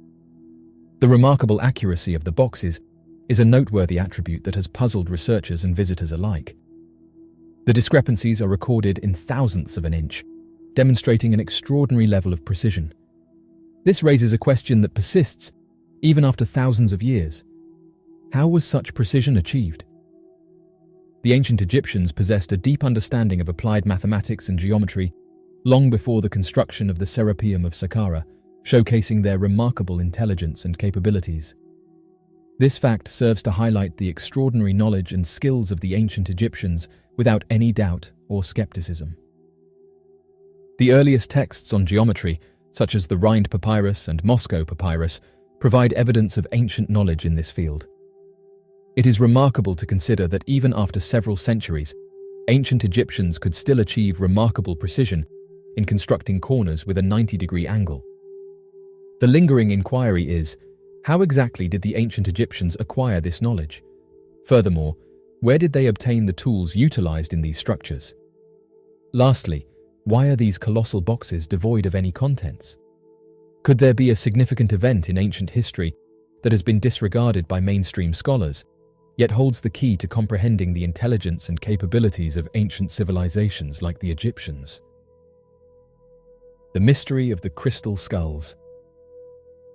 The remarkable accuracy of the boxes is a noteworthy attribute that has puzzled researchers and visitors alike. The discrepancies are recorded in thousandths of an inch, demonstrating an extraordinary level of precision. This raises a question that persists even after thousands of years. How was such precision achieved? The ancient Egyptians possessed a deep understanding of applied mathematics and geometry long before the construction of the Serapeum of Saqqara, showcasing their remarkable intelligence and capabilities. This fact serves to highlight the extraordinary knowledge and skills of the ancient Egyptians without any doubt or skepticism. The earliest texts on geometry, such as the Rhind Papyrus and Moscow Papyrus, provide evidence of ancient knowledge in this field. It is remarkable to consider that even after several centuries, ancient Egyptians could still achieve remarkable precision in constructing corners with a 90-degree angle. The lingering inquiry is, how exactly did the ancient Egyptians acquire this knowledge? Furthermore, where did they obtain the tools utilized in these structures? Lastly, why are these colossal boxes devoid of any contents? Could there be a significant event in ancient history that has been disregarded by mainstream scholars, yet holds the key to comprehending the intelligence and capabilities of ancient civilizations like the Egyptians? The mystery of the crystal skulls.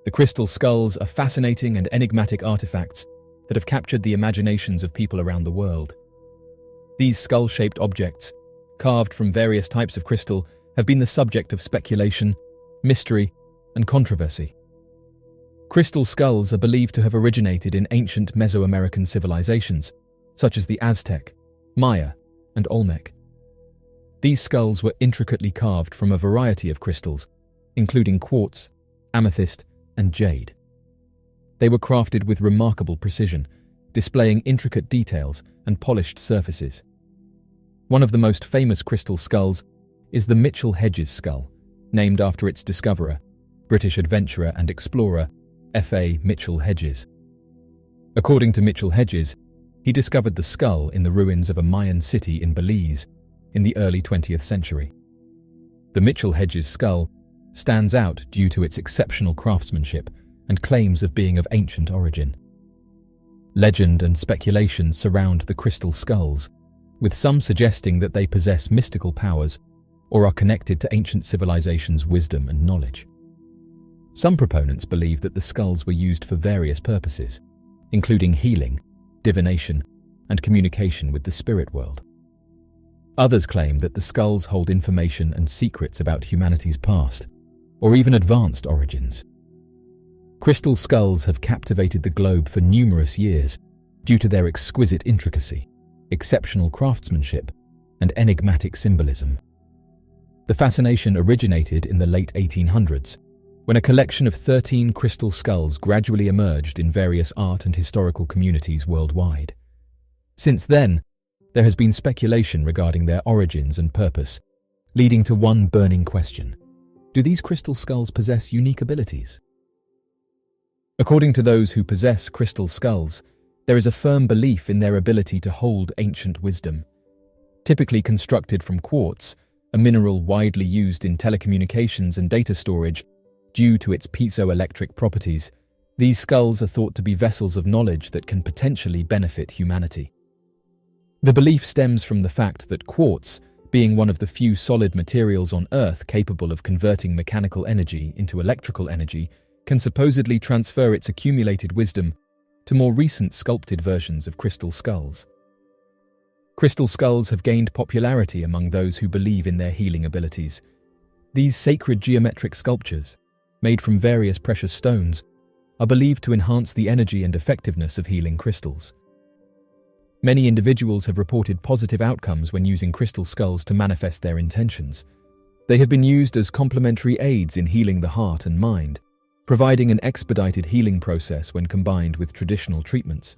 The crystal skulls are fascinating and enigmatic artifacts that have captured the imaginations of people around the world. These skull-shaped objects, carved from various types of crystal, have been the subject of speculation, mystery, and controversy. Crystal skulls are believed to have originated in ancient Mesoamerican civilizations, such as the Aztec, Maya, and Olmec. These skulls were intricately carved from a variety of crystals, including quartz, amethyst, and jade. They were crafted with remarkable precision, displaying intricate details and polished surfaces. One of the most famous crystal skulls is the Mitchell-Hedges skull, named after its discoverer, British adventurer and explorer F.A. Mitchell-Hedges. According to Mitchell-Hedges, he discovered the skull in the ruins of a Mayan city in Belize in the early 20th century. The Mitchell-Hedges skull stands out due to its exceptional craftsmanship and claims of being of ancient origin. Legend and speculation surround the crystal skulls, with some suggesting that they possess mystical powers or are connected to ancient civilizations' wisdom and knowledge. Some proponents believe that the skulls were used for various purposes, including healing, divination, and communication with the spirit world. Others claim that the skulls hold information and secrets about humanity's past, or even advanced origins. Crystal skulls have captivated the globe for numerous years due to their exquisite intricacy, exceptional craftsmanship, and enigmatic symbolism. The fascination originated in the late 1800s, when a collection of 13 crystal skulls gradually emerged in various art and historical communities worldwide. Since then, there has been speculation regarding their origins and purpose, leading to one burning question: do these crystal skulls possess unique abilities? According to those who possess crystal skulls, there is a firm belief in their ability to hold ancient wisdom. Typically constructed from quartz, a mineral widely used in telecommunications and data storage due to its piezoelectric properties, these skulls are thought to be vessels of knowledge that can potentially benefit humanity. The belief stems from the fact that quartz, being one of the few solid materials on Earth capable of converting mechanical energy into electrical energy, can supposedly transfer its accumulated wisdom to more recent sculpted versions of crystal skulls. Crystal skulls have gained popularity among those who believe in their healing abilities. These sacred geometric sculptures, made from various precious stones, are believed to enhance the energy and effectiveness of healing crystals. Many individuals have reported positive outcomes when using crystal skulls to manifest their intentions. They have been used as complementary aids in healing the heart and mind, providing an expedited healing process when combined with traditional treatments.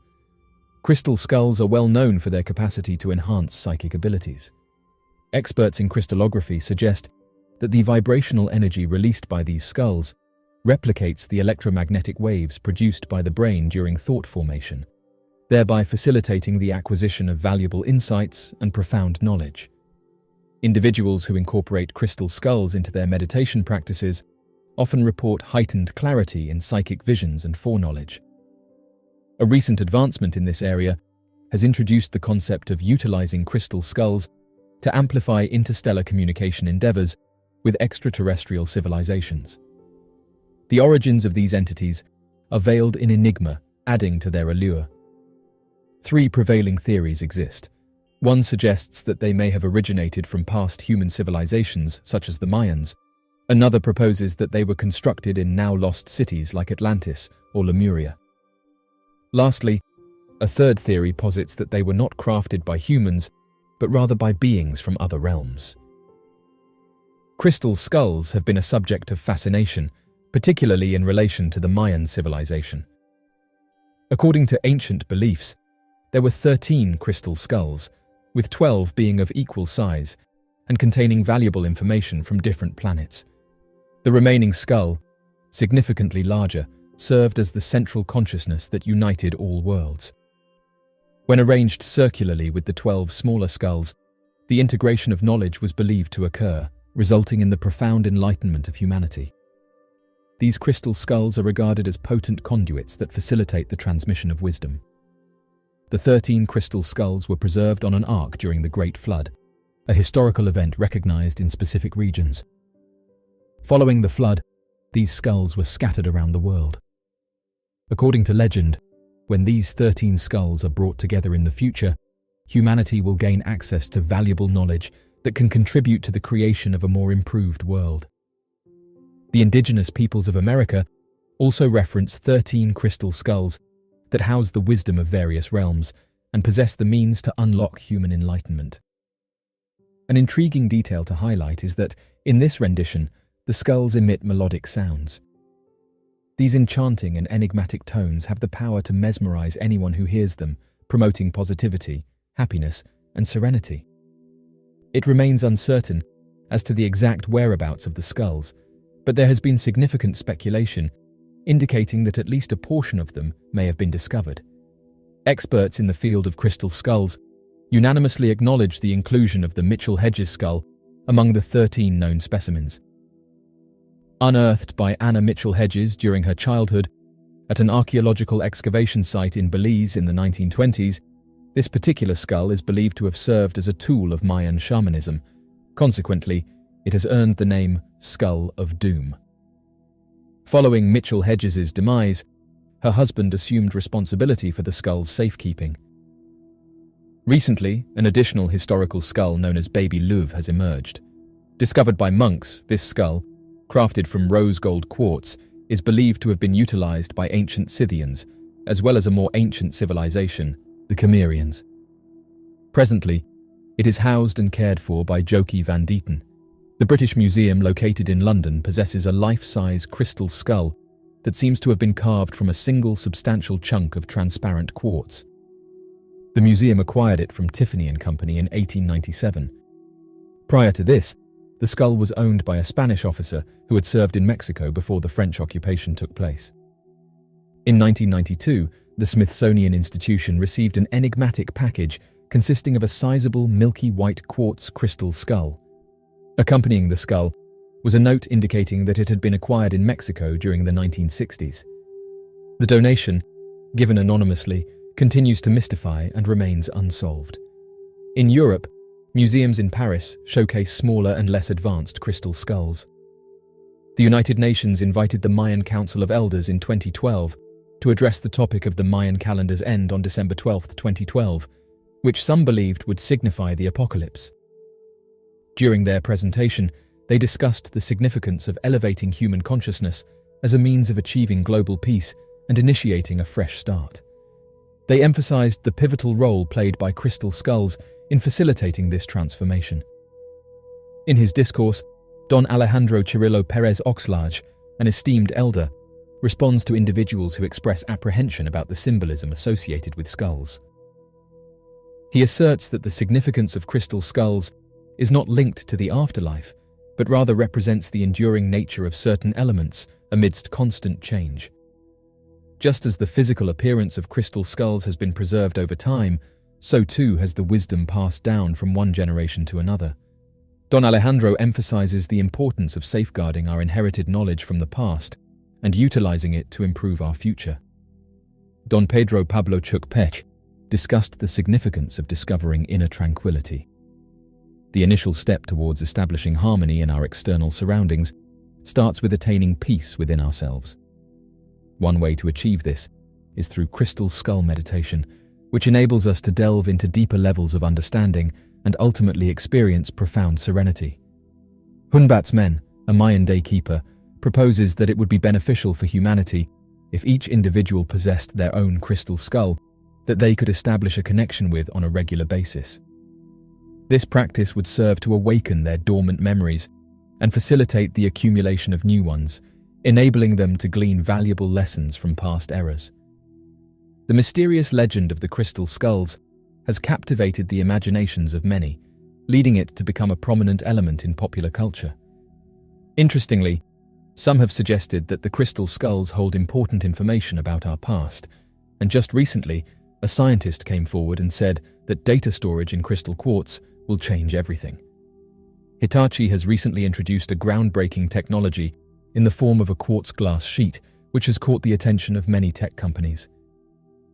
Crystal skulls are well known for their capacity to enhance psychic abilities. Experts in crystallography suggest that the vibrational energy released by these skulls replicates the electromagnetic waves produced by the brain during thought formation, thereby facilitating the acquisition of valuable insights and profound knowledge. Individuals who incorporate crystal skulls into their meditation practices often report heightened clarity in psychic visions and foreknowledge. A recent advancement in this area has introduced the concept of utilizing crystal skulls to amplify interstellar communication endeavors with extraterrestrial civilizations. The origins of these entities are veiled in enigma, adding to their allure. Three prevailing theories exist. One suggests that they may have originated from past human civilizations, such as the Mayans. Another proposes that they were constructed in now-lost cities like Atlantis or Lemuria. Lastly, a third theory posits that they were not crafted by humans, but rather by beings from other realms. Crystal skulls have been a subject of fascination, particularly in relation to the Mayan civilization. According to ancient beliefs, there were 13 crystal skulls, with 12 being of equal size and containing valuable information from different planets. The remaining skull, significantly larger, served as the central consciousness that united all worlds. When arranged circularly with the 12 smaller skulls, the integration of knowledge was believed to occur, resulting in the profound enlightenment of humanity. These crystal skulls are regarded as potent conduits that facilitate the transmission of wisdom. The 13 crystal skulls were preserved on an ark during the Great Flood, a historical event recognized in specific regions. Following the flood, these skulls were scattered around the world. According to legend, when these 13 skulls are brought together in the future, humanity will gain access to valuable knowledge that can contribute to the creation of a more improved world. The indigenous peoples of America also reference 13 crystal skulls that house the wisdom of various realms and possess the means to unlock human enlightenment. An intriguing detail to highlight is that, in this rendition, the skulls emit melodic sounds. These enchanting and enigmatic tones have the power to mesmerize anyone who hears them, promoting positivity, happiness, and serenity. It remains uncertain as to the exact whereabouts of the skulls, but there has been significant speculation indicating that at least a portion of them may have been discovered. Experts in the field of crystal skulls unanimously acknowledge the inclusion of the Mitchell-Hedges skull among the 13 known specimens. Unearthed by Anna Mitchell-Hedges during her childhood at an archaeological excavation site in Belize in the 1920s, this particular skull is believed to have served as a tool of Mayan shamanism. Consequently, it has earned the name Skull of Doom. Following Mitchell-Hedges' demise, her husband assumed responsibility for the skull's safekeeping. Recently, an additional historical skull known as Baby Luv has emerged. Discovered by monks, this skull, crafted from rose gold quartz, is believed to have been utilized by ancient Scythians, as well as a more ancient civilization, the Cimmerians. Presently, it is housed and cared for by Joki van Dieten. The British Museum located in London possesses a life-size crystal skull that seems to have been carved from a single substantial chunk of transparent quartz. The museum acquired it from Tiffany & Company in 1897. Prior to this, the skull was owned by a Spanish officer who had served in Mexico before the French occupation took place. In 1992, the Smithsonian Institution received an enigmatic package consisting of a sizable milky white quartz crystal skull. Accompanying the skull was a note indicating that it had been acquired in Mexico during the 1960s. The donation, given anonymously, continues to mystify and remains unsolved. In Europe, museums in Paris showcase smaller and less advanced crystal skulls. The United Nations invited the Mayan Council of Elders in 2012 to address the topic of the Mayan calendar's end on December 12, 2012, which some believed would signify the apocalypse. During their presentation, they discussed the significance of elevating human consciousness as a means of achieving global peace and initiating a fresh start. They emphasized the pivotal role played by crystal skulls in facilitating this transformation. In his discourse, Don Alejandro Cirillo Pérez Oxlage, an esteemed elder, responds to individuals who express apprehension about the symbolism associated with skulls. He asserts that the significance of crystal skulls is not linked to the afterlife, but rather represents the enduring nature of certain elements amidst constant change. Just as the physical appearance of crystal skulls has been preserved over time, so too has the wisdom passed down from one generation to another. Don Alejandro emphasizes the importance of safeguarding our inherited knowledge from the past and utilizing it to improve our future. Don Pedro Pablo Chukpech discussed the significance of discovering inner tranquility. The initial step towards establishing harmony in our external surroundings starts with attaining peace within ourselves. One way to achieve this is through crystal skull meditation, which enables us to delve into deeper levels of understanding and ultimately experience profound serenity. Hunbat's Men, a Mayan day keeper, proposes that it would be beneficial for humanity if each individual possessed their own crystal skull that they could establish a connection with on a regular basis. This practice would serve to awaken their dormant memories and facilitate the accumulation of new ones, enabling them to glean valuable lessons from past errors. The mysterious legend of the crystal skulls has captivated the imaginations of many, leading it to become a prominent element in popular culture. Interestingly, some have suggested that the crystal skulls hold important information about our past, and just recently, a scientist came forward and said that data storage in crystal quartz will change everything. Hitachi has recently introduced a groundbreaking technology in the form of a quartz glass sheet, which has caught the attention of many tech companies.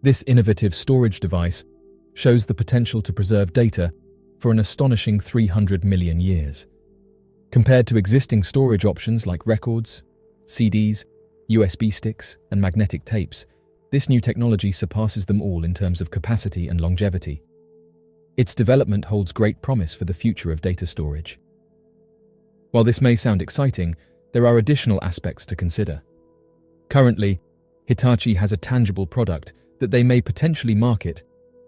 This innovative storage device shows the potential to preserve data for an astonishing 300 million years. Compared to existing storage options like records, CDs, USB sticks, and magnetic tapes, this new technology surpasses them all in terms of capacity and longevity. Its development holds great promise for the future of data storage. While this may sound exciting, there are additional aspects to consider. Currently, Hitachi has a tangible product that they may potentially market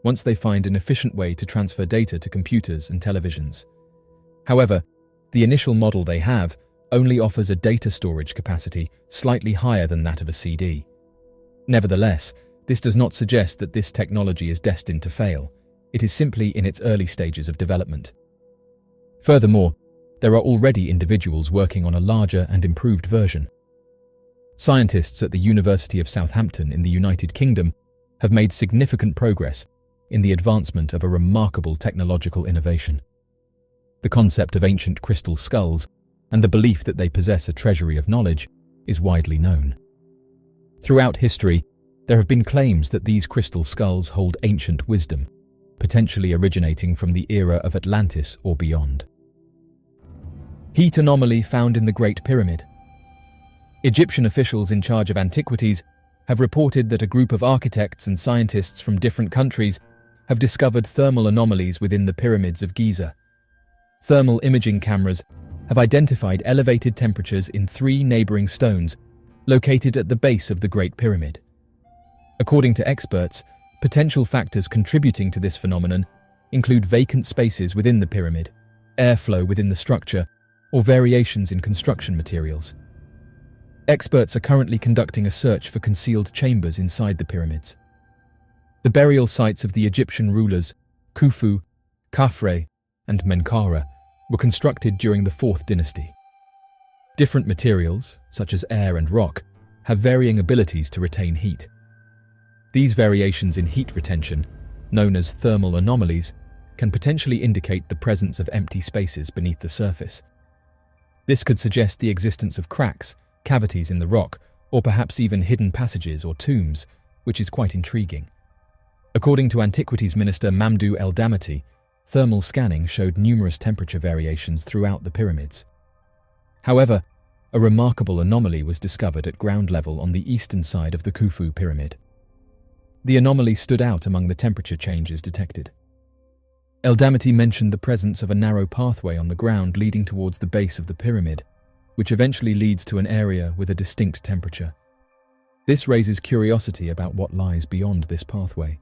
once they find an efficient way to transfer data to computers and televisions. However, the initial model they have only offers a data storage capacity slightly higher than that of a CD. Nevertheless, this does not suggest that this technology is destined to fail. It is simply in its early stages of development. Furthermore, there are already individuals working on a larger and improved version. Scientists at the University of Southampton in the United Kingdom have made significant progress in the advancement of a remarkable technological innovation. The concept of ancient crystal skulls and the belief that they possess a treasury of knowledge is widely known. Throughout history, there have been claims that these crystal skulls hold ancient wisdom, potentially originating from the era of Atlantis or beyond. Heat anomaly found in the Great Pyramid. Egyptian officials in charge of antiquities have reported that a group of architects and scientists from different countries have discovered thermal anomalies within the pyramids of Giza. Thermal imaging cameras have identified elevated temperatures in 3 neighboring stones located at the base of the Great Pyramid. According to experts, potential factors contributing to this phenomenon include vacant spaces within the pyramid, airflow within the structure, or variations in construction materials. Experts are currently conducting a search for concealed chambers inside the pyramids. The burial sites of the Egyptian rulers Khufu, Khafre, and Menkaure were constructed during the 4th dynasty. Different materials, such as air and rock, have varying abilities to retain heat. These variations in heat retention, known as thermal anomalies, can potentially indicate the presence of empty spaces beneath the surface. This could suggest the existence of cracks, cavities in the rock, or perhaps even hidden passages or tombs, which is quite intriguing. According to Antiquities Minister Mamdouh El Damati, thermal scanning showed numerous temperature variations throughout the pyramids. However, a remarkable anomaly was discovered at ground level on the eastern side of the Khufu pyramid. The anomaly stood out among the temperature changes detected. Eldamity mentioned the presence of a narrow pathway on the ground leading towards the base of the pyramid, which eventually leads to an area with a distinct temperature. This raises curiosity about what lies beyond this pathway.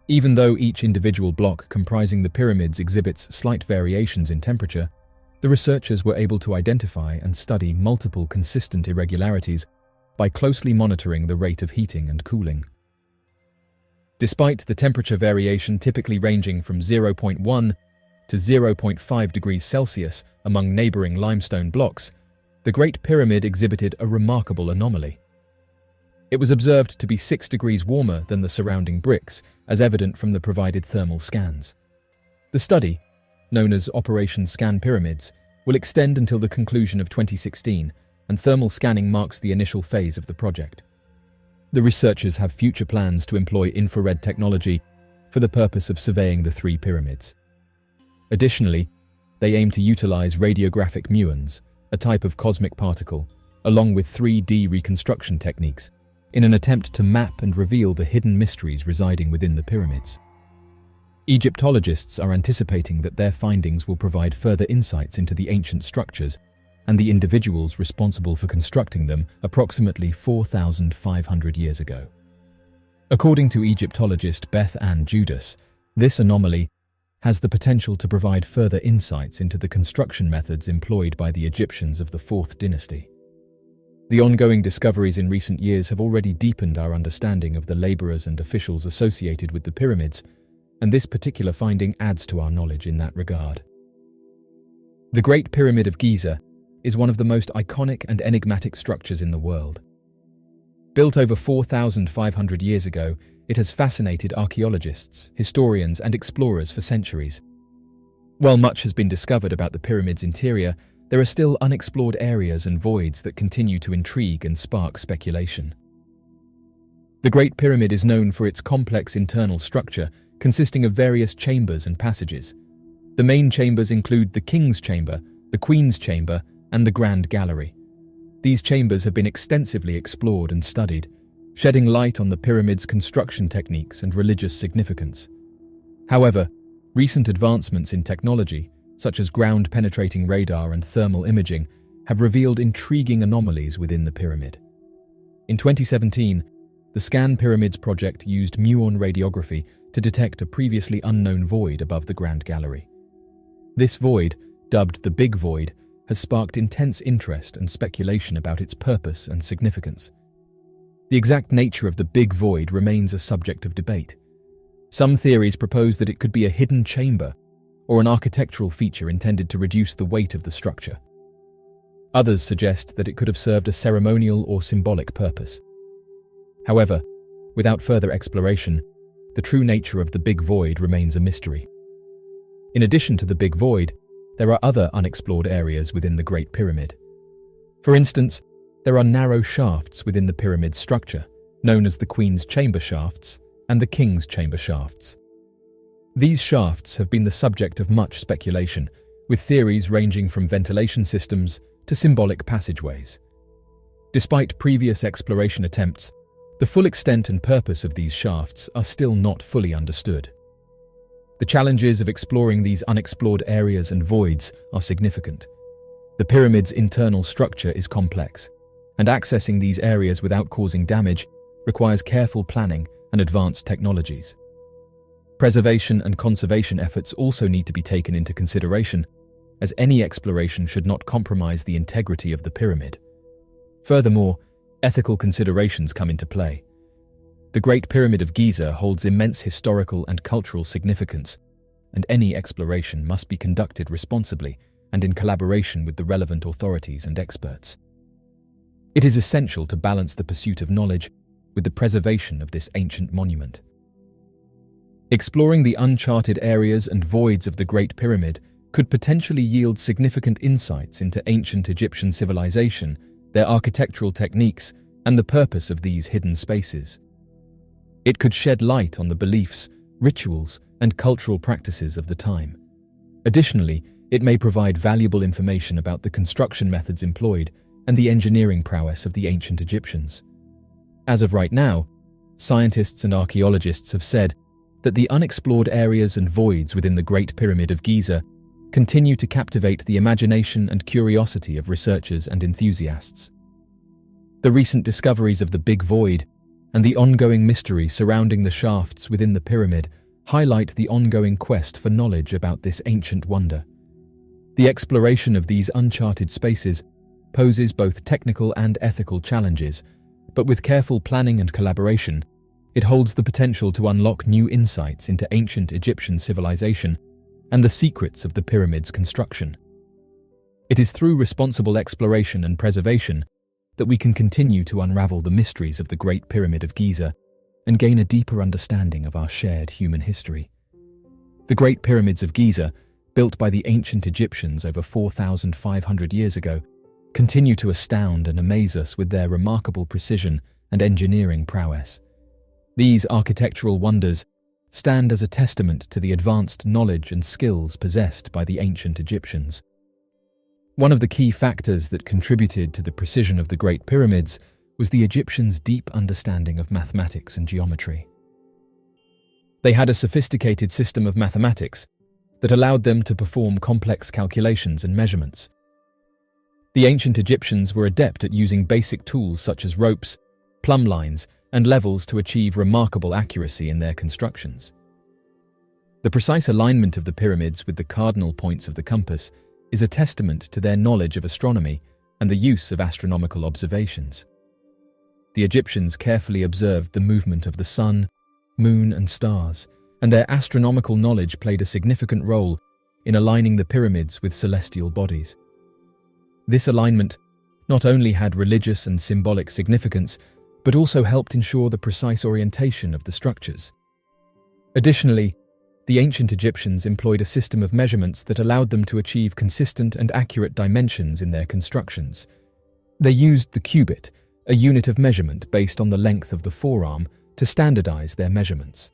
Even though each individual block comprising the pyramids exhibits slight variations in temperature, the researchers were able to identify and study multiple consistent irregularities by closely monitoring the rate of heating and cooling. Despite the temperature variation typically ranging from 0.1 to 0.5 degrees Celsius among neighboring limestone blocks, the Great Pyramid exhibited a remarkable anomaly. It was observed to be 6 degrees warmer than the surrounding bricks, as evident from the provided thermal scans. The study, known as Operation Scan Pyramids, will extend until the conclusion of 2016, and thermal scanning marks the initial phase of the project. The researchers have future plans to employ infrared technology for the purpose of surveying the 3 pyramids. Additionally, they aim to utilize radiographic muons, a type of cosmic particle, along with 3D reconstruction techniques, in an attempt to map and reveal the hidden mysteries residing within the pyramids. Egyptologists are anticipating that their findings will provide further insights into the ancient structures and the individuals responsible for constructing them approximately 4,500 years ago. According to Egyptologist Beth Ann Judas, this anomaly has the potential to provide further insights into the construction methods employed by the Egyptians of the 4th dynasty. The ongoing discoveries in recent years have already deepened our understanding of the laborers and officials associated with the pyramids, and this particular finding adds to our knowledge in that regard. The Great Pyramid of Giza is one of the most iconic and enigmatic structures in the world. Built over 4,500 years ago, it has fascinated archaeologists, historians, and explorers for centuries. While much has been discovered about the pyramid's interior, there are still unexplored areas and voids that continue to intrigue and spark speculation. The Great Pyramid is known for its complex internal structure, consisting of various chambers and passages. The main chambers include the King's Chamber, the Queen's Chamber, and the Grand Gallery. These chambers have been extensively explored and studied, shedding light on the pyramid's construction techniques and religious significance. However, recent advancements in technology, such as ground-penetrating radar and thermal imaging, have revealed intriguing anomalies within the pyramid. In 2017, the Scan Pyramids project used muon radiography to detect a previously unknown void above the Grand Gallery. This void, dubbed the Big Void, has sparked intense interest and speculation about its purpose and significance. The exact nature of the Big Void remains a subject of debate. Some theories propose that it could be a hidden chamber or an architectural feature intended to reduce the weight of the structure. Others suggest that it could have served a ceremonial or symbolic purpose. However, without further exploration, the true nature of the Big Void remains a mystery. In addition to the Big Void, there are other unexplored areas within the Great Pyramid. For instance, there are narrow shafts within the pyramid's structure, known as the Queen's Chamber shafts and the King's Chamber shafts. These shafts have been the subject of much speculation, with theories ranging from ventilation systems to symbolic passageways. Despite previous exploration attempts, the full extent and purpose of these shafts are still not fully understood. The challenges of exploring these unexplored areas and voids are significant. The pyramid's internal structure is complex, and accessing these areas without causing damage requires careful planning and advanced technologies. Preservation and conservation efforts also need to be taken into consideration, as any exploration should not compromise the integrity of the pyramid. Furthermore, ethical considerations come into play. The Great Pyramid of Giza holds immense historical and cultural significance, and any exploration must be conducted responsibly and in collaboration with the relevant authorities and experts. It is essential to balance the pursuit of knowledge with the preservation of this ancient monument. Exploring the uncharted areas and voids of the Great Pyramid could potentially yield significant insights into ancient Egyptian civilization, their architectural techniques, and the purpose of these hidden spaces. It could shed light on the beliefs, rituals, and cultural practices of the time. Additionally, it may provide valuable information about the construction methods employed and the engineering prowess of the ancient Egyptians. As of right now, scientists and archaeologists have said that the unexplored areas and voids within the Great Pyramid of Giza continue to captivate the imagination and curiosity of researchers and enthusiasts. The recent discoveries of the Big Void and the ongoing mystery surrounding the shafts within the pyramid highlight the ongoing quest for knowledge about this ancient wonder. The exploration of these uncharted spaces poses both technical and ethical challenges, but with careful planning and collaboration, it holds the potential to unlock new insights into ancient Egyptian civilization and the secrets of the pyramid's construction. It is through responsible exploration and preservation that we can continue to unravel the mysteries of the Great Pyramid of Giza and gain a deeper understanding of our shared human history. The Great Pyramids of Giza, built by the ancient Egyptians over 4,500 years ago, continue to astound and amaze us with their remarkable precision and engineering prowess. These architectural wonders stand as a testament to the advanced knowledge and skills possessed by the ancient Egyptians. One of the key factors that contributed to the precision of the Great Pyramids was the Egyptians' deep understanding of mathematics and geometry. They had a sophisticated system of mathematics that allowed them to perform complex calculations and measurements. The ancient Egyptians were adept at using basic tools such as ropes, plumb lines, and levels to achieve remarkable accuracy in their constructions. The precise alignment of the pyramids with the cardinal points of the compass is a testament to their knowledge of astronomy and the use of astronomical observations. The Egyptians carefully observed the movement of the sun, moon, and stars, and their astronomical knowledge played a significant role in aligning the pyramids with celestial bodies. This alignment not only had religious and symbolic significance, but also helped ensure the precise orientation of the structures. Additionally, the ancient Egyptians employed a system of measurements that allowed them to achieve consistent and accurate dimensions in their constructions. They used the cubit, a unit of measurement based on the length of the forearm, to standardize their measurements.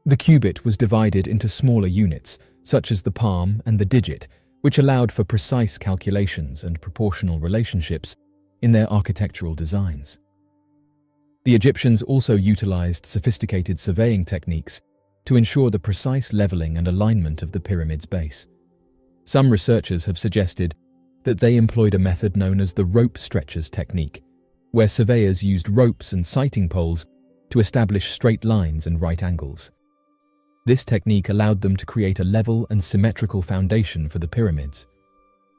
The cubit was divided into smaller units, such as the palm and the digit, which allowed for precise calculations and proportional relationships in their architectural designs. The Egyptians also utilized sophisticated surveying techniques to ensure the precise leveling and alignment of the pyramid's base. Some researchers have suggested that they employed a method known as the rope stretchers technique, where surveyors used ropes and sighting poles to establish straight lines and right angles. This technique allowed them to create a level and symmetrical foundation for the pyramids.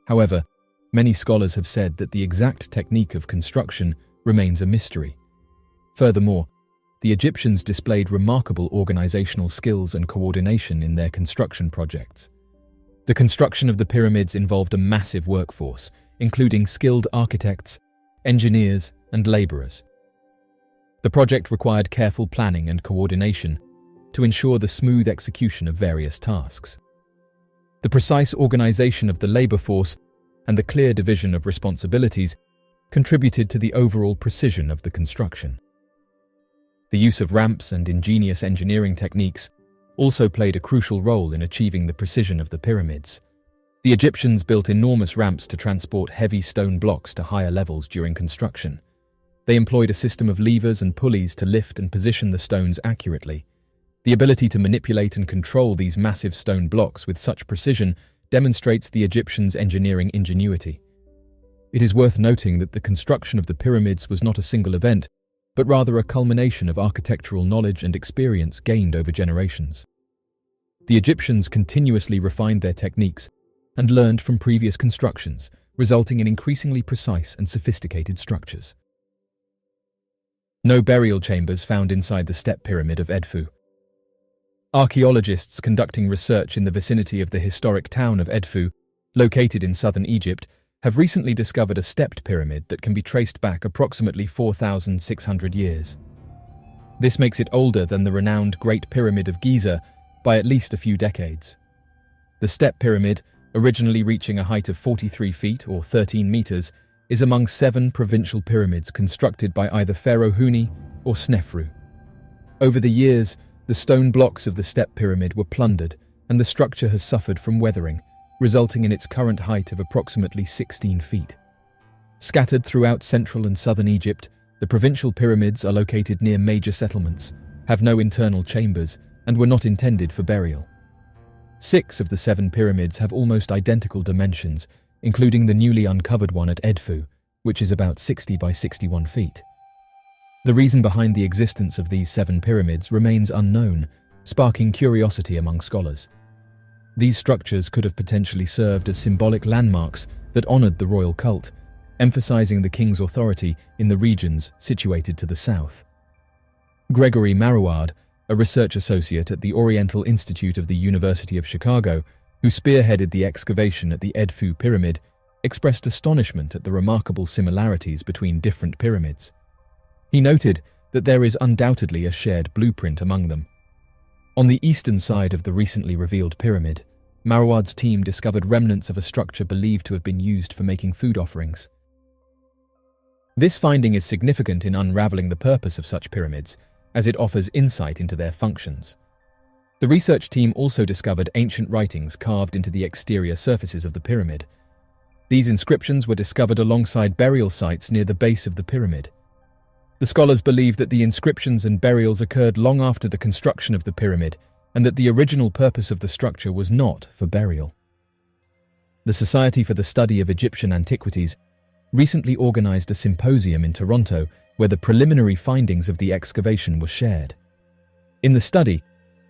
However, many scholars have said that the exact technique of construction remains a mystery. Furthermore, the Egyptians displayed remarkable organizational skills and coordination in their construction projects. The construction of the pyramids involved a massive workforce, including skilled architects, engineers, and laborers. The project required careful planning and coordination to ensure the smooth execution of various tasks. The precise organization of the labor force and the clear division of responsibilities contributed to the overall precision of the construction. The use of ramps and ingenious engineering techniques also played a crucial role in achieving the precision of the pyramids. The Egyptians built enormous ramps to transport heavy stone blocks to higher levels during construction. They employed a system of levers and pulleys to lift and position the stones accurately. The ability to manipulate and control these massive stone blocks with such precision demonstrates the Egyptians' engineering ingenuity. It is worth noting that the construction of the pyramids was not a single event, but rather a culmination of architectural knowledge and experience gained over generations. The Egyptians continuously refined their techniques and learned from previous constructions, resulting in increasingly precise and sophisticated structures. No burial chambers found inside the Step Pyramid of Edfu. Archaeologists conducting research in the vicinity of the historic town of Edfu, located in southern Egypt, have recently discovered a stepped pyramid that can be traced back approximately 4,600 years. This makes it older than the renowned Great Pyramid of Giza by at least a few decades. The Step Pyramid, originally reaching a height of 43 feet or 13 meters, is among 7 provincial pyramids constructed by either Pharaoh Huni or Snefru. Over the years, the stone blocks of the Step Pyramid were plundered, and the structure has suffered from weathering, resulting in its current height of approximately 16 feet. Scattered throughout central and southern Egypt, the provincial pyramids are located near major settlements, have no internal chambers, and were not intended for burial. 6 of the 7 pyramids have almost identical dimensions, including the newly uncovered one at Edfu, which is about 60 by 61 feet. The reason behind the existence of these 7 pyramids remains unknown, sparking curiosity among scholars. These structures could have potentially served as symbolic landmarks that honored the royal cult, emphasizing the king's authority in the regions situated to the south. Gregory Marraward, a research associate at the Oriental Institute of the University of Chicago, who spearheaded the excavation at the Edfu Pyramid, expressed astonishment at the remarkable similarities between different pyramids. He noted that there is undoubtedly a shared blueprint among them. On the eastern side of the recently revealed pyramid, Marraward's team discovered remnants of a structure believed to have been used for making food offerings. This finding is significant in unraveling the purpose of such pyramids, as it offers insight into their functions. The research team also discovered ancient writings carved into the exterior surfaces of the pyramid. These inscriptions were discovered alongside burial sites near the base of the pyramid. The scholars believe that the inscriptions and burials occurred long after the construction of the pyramid, and that the original purpose of the structure was not for burial. The Society for the Study of Egyptian Antiquities recently organized a symposium in Toronto where the preliminary findings of the excavation were shared. In the study,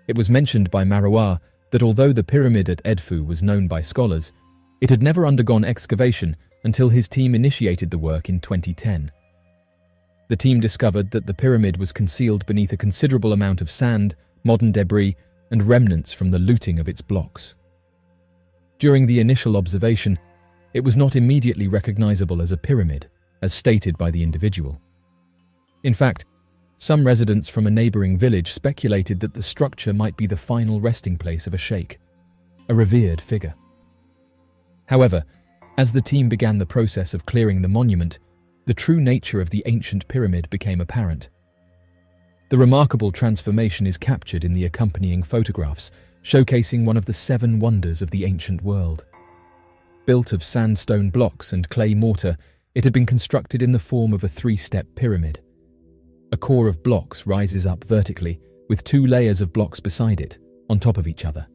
it was mentioned by Marraward that although the pyramid at Edfu was known by scholars, it had never undergone excavation until his team initiated the work in 2010. The team discovered that the pyramid was concealed beneath a considerable amount of sand, modern debris, and remnants from the looting of its blocks. During the initial observation, it was not immediately recognizable as a pyramid, as stated by the individual. In fact, some residents from a neighboring village speculated that the structure might be the final resting place of a sheikh, a revered figure. However, as the team began the process of clearing the monument, the true nature of the ancient pyramid became apparent. The remarkable transformation is captured in the accompanying photographs, showcasing one of the 7 wonders of the ancient world. Built of sandstone blocks and clay mortar, it had been constructed in the form of a 3-step pyramid. A core of blocks rises up vertically, with 2 layers of blocks beside it, on top of each other.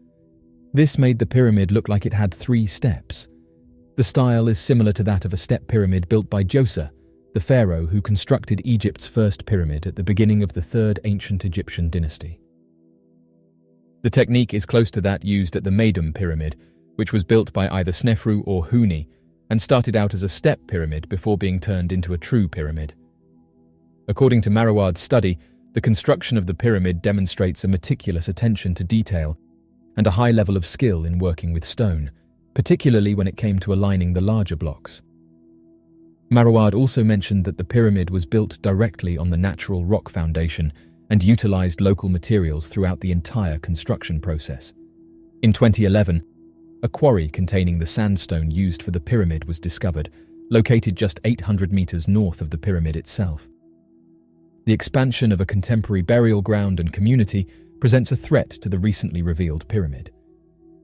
This made the pyramid look like it had 3 steps. The style is similar to that of a step pyramid built by Djoser, the pharaoh who constructed Egypt's first pyramid at the beginning of the 3rd ancient Egyptian dynasty. The technique is close to that used at the Meidum pyramid, which was built by either Snefru or Huni, and started out as a step pyramid before being turned into a true pyramid. According to Marraward's study, the construction of the pyramid demonstrates a meticulous attention to detail and a high level of skill in working with stone, particularly when it came to aligning the larger blocks. Marraward also mentioned that the pyramid was built directly on the natural rock foundation and utilized local materials throughout the entire construction process. In 2011, a quarry containing the sandstone used for the pyramid was discovered, located just 800 meters north of the pyramid itself. The expansion of a contemporary burial ground and community presents a threat to the recently revealed pyramid.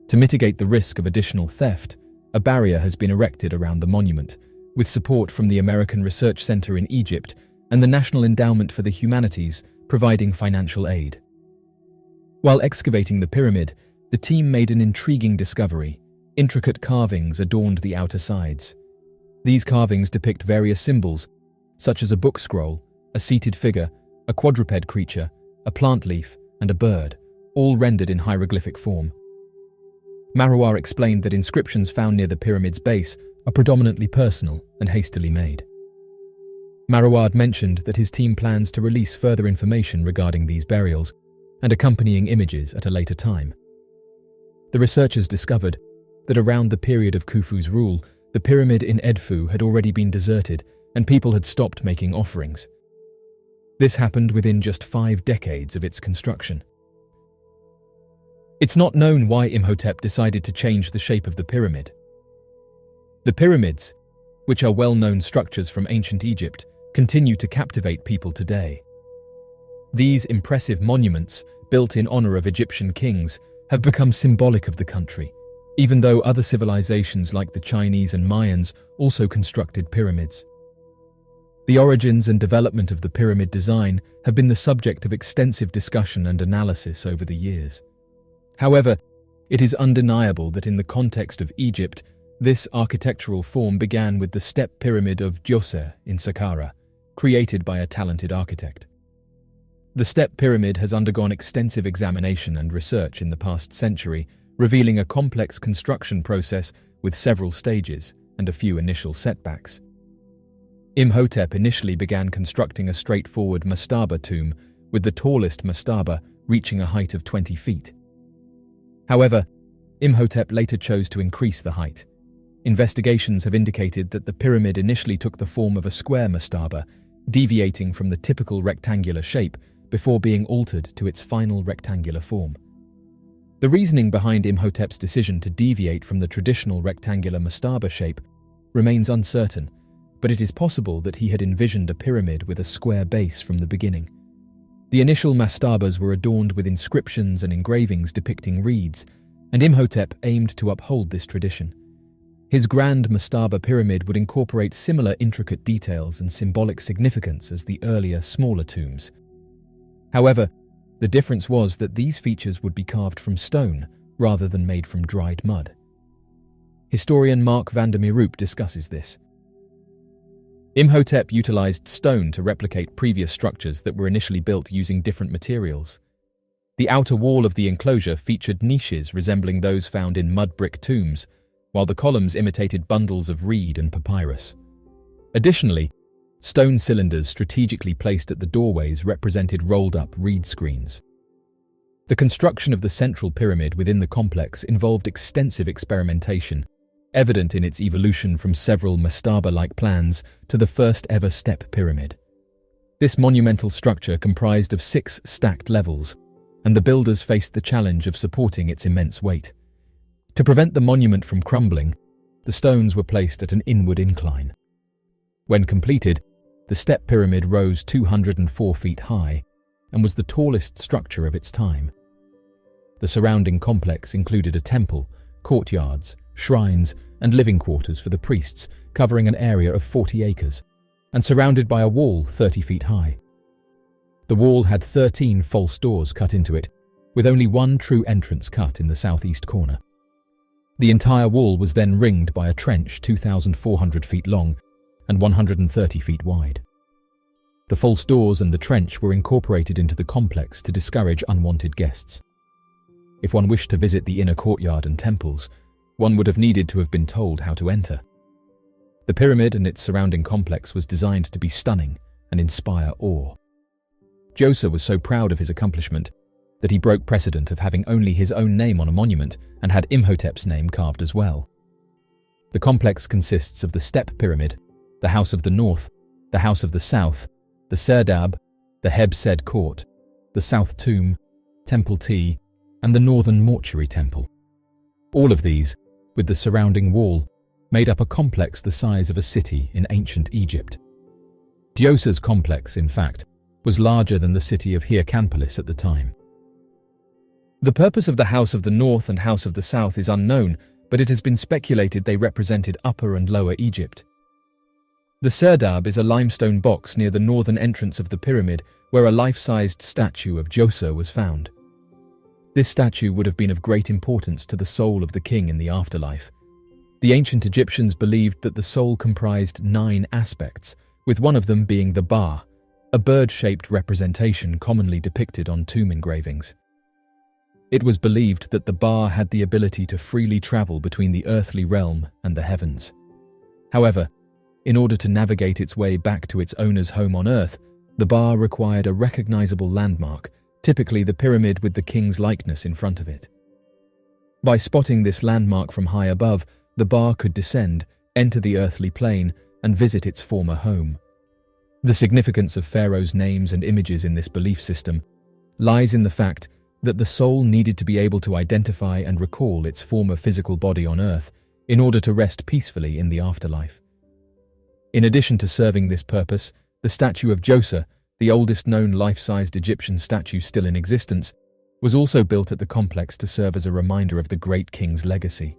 To mitigate the risk of additional theft, a barrier has been erected around the monument, with support from the American Research Center in Egypt and the National Endowment for the Humanities providing financial aid. While excavating the pyramid, the team made an intriguing discovery. Intricate carvings adorned the outer sides. These carvings depict various symbols, such as a book scroll, a seated figure, a quadruped creature, a plant leaf, and a bird, all rendered in hieroglyphic form. Marraward explained that inscriptions found near the pyramid's base are predominantly personal and hastily made. Marraward mentioned that his team plans to release further information regarding these burials and accompanying images at a later time. The researchers discovered that around the period of Khufu's rule, the pyramid in Edfu had already been deserted and people had stopped making offerings. This happened within just 5 decades of its construction. It's not known why Imhotep decided to change the shape of the pyramid. The pyramids, which are well-known structures from ancient Egypt, continue to captivate people today. These impressive monuments, built in honor of Egyptian kings, have become symbolic of the country, even though other civilizations like the Chinese and Mayans also constructed pyramids. The origins and development of the pyramid design have been the subject of extensive discussion and analysis over the years. However, it is undeniable that in the context of Egypt, this architectural form began with the step pyramid of Djoser in Saqqara, created by a talented architect. The step pyramid has undergone extensive examination and research in the past century, revealing a complex construction process with several stages and a few initial setbacks. Imhotep initially began constructing a straightforward mastaba tomb, with the tallest mastaba reaching a height of 20 feet. However, Imhotep later chose to increase the height. Investigations have indicated that the pyramid initially took the form of a square mastaba, deviating from the typical rectangular shape before being altered to its final rectangular form. The reasoning behind Imhotep's decision to deviate from the traditional rectangular mastaba shape remains uncertain, but it is possible that he had envisioned a pyramid with a square base from the beginning. The initial mastabas were adorned with inscriptions and engravings depicting reeds, and Imhotep aimed to uphold this tradition. His grand mastaba pyramid would incorporate similar intricate details and symbolic significance as the earlier, smaller tombs. However, the difference was that these features would be carved from stone rather than made from dried mud. Historian Mark van der Meeroop discusses this. Imhotep utilized stone to replicate previous structures that were initially built using different materials. The outer wall of the enclosure featured niches resembling those found in mud brick tombs, while the columns imitated bundles of reed and papyrus. Additionally, stone cylinders strategically placed at the doorways represented rolled-up reed screens. The construction of the central pyramid within the complex involved extensive experimentation, evident in its evolution from several mastaba-like plans to the first-ever step pyramid. This monumental structure comprised of 6 stacked levels, and the builders faced the challenge of supporting its immense weight. To prevent the monument from crumbling, the stones were placed at an inward incline. When completed, the step pyramid rose 204 feet high and was the tallest structure of its time. The surrounding complex included a temple, courtyards, shrines, and living quarters for the priests, covering an area of 40 acres, and surrounded by a wall 30 feet high. The wall had 13 false doors cut into it, with only one true entrance cut in the southeast corner. The entire wall was then ringed by a trench 2,400 feet long and 130 feet wide. The false doors and the trench were incorporated into the complex to discourage unwanted guests. If one wished to visit the inner courtyard and temples, one would have needed to have been told how to enter. The pyramid and its surrounding complex was designed to be stunning and inspire awe. Djoser was so proud of his accomplishment that he broke precedent of having only his own name on a monument and had Imhotep's name carved as well. The complex consists of the step pyramid, the House of the North, the House of the South, the Serdab, the Heb-Sed Court, the South Tomb, Temple T, and the Northern Mortuary Temple. All of these, with the surrounding wall, made up a complex the size of a city in ancient Egypt. Djoser's complex, in fact, was larger than the city of Hierakonpolis at the time. The purpose of the House of the North and House of the South is unknown, but it has been speculated they represented Upper and Lower Egypt. The Serdab is a limestone box near the northern entrance of the pyramid where a life-sized statue of Djoser was found. This statue would have been of great importance to the soul of the king in the afterlife. The ancient Egyptians believed that the soul comprised 9 aspects, with one of them being the Ba, a bird-shaped representation commonly depicted on tomb engravings. It was believed that the Ba had the ability to freely travel between the earthly realm and the heavens. However, in order to navigate its way back to its owner's home on earth, the Ba required a recognizable landmark, typically the pyramid with the king's likeness in front of it. By spotting this landmark from high above, the Ba could descend, enter the earthly plane, and visit its former home. The significance of Pharaoh's names and images in this belief system lies in the fact that the soul needed to be able to identify and recall its former physical body on earth in order to rest peacefully in the afterlife. In addition to serving this purpose, the statue of Djoser, the oldest known life-sized Egyptian statue still in existence, was also built at the complex to serve as a reminder of the great king's legacy.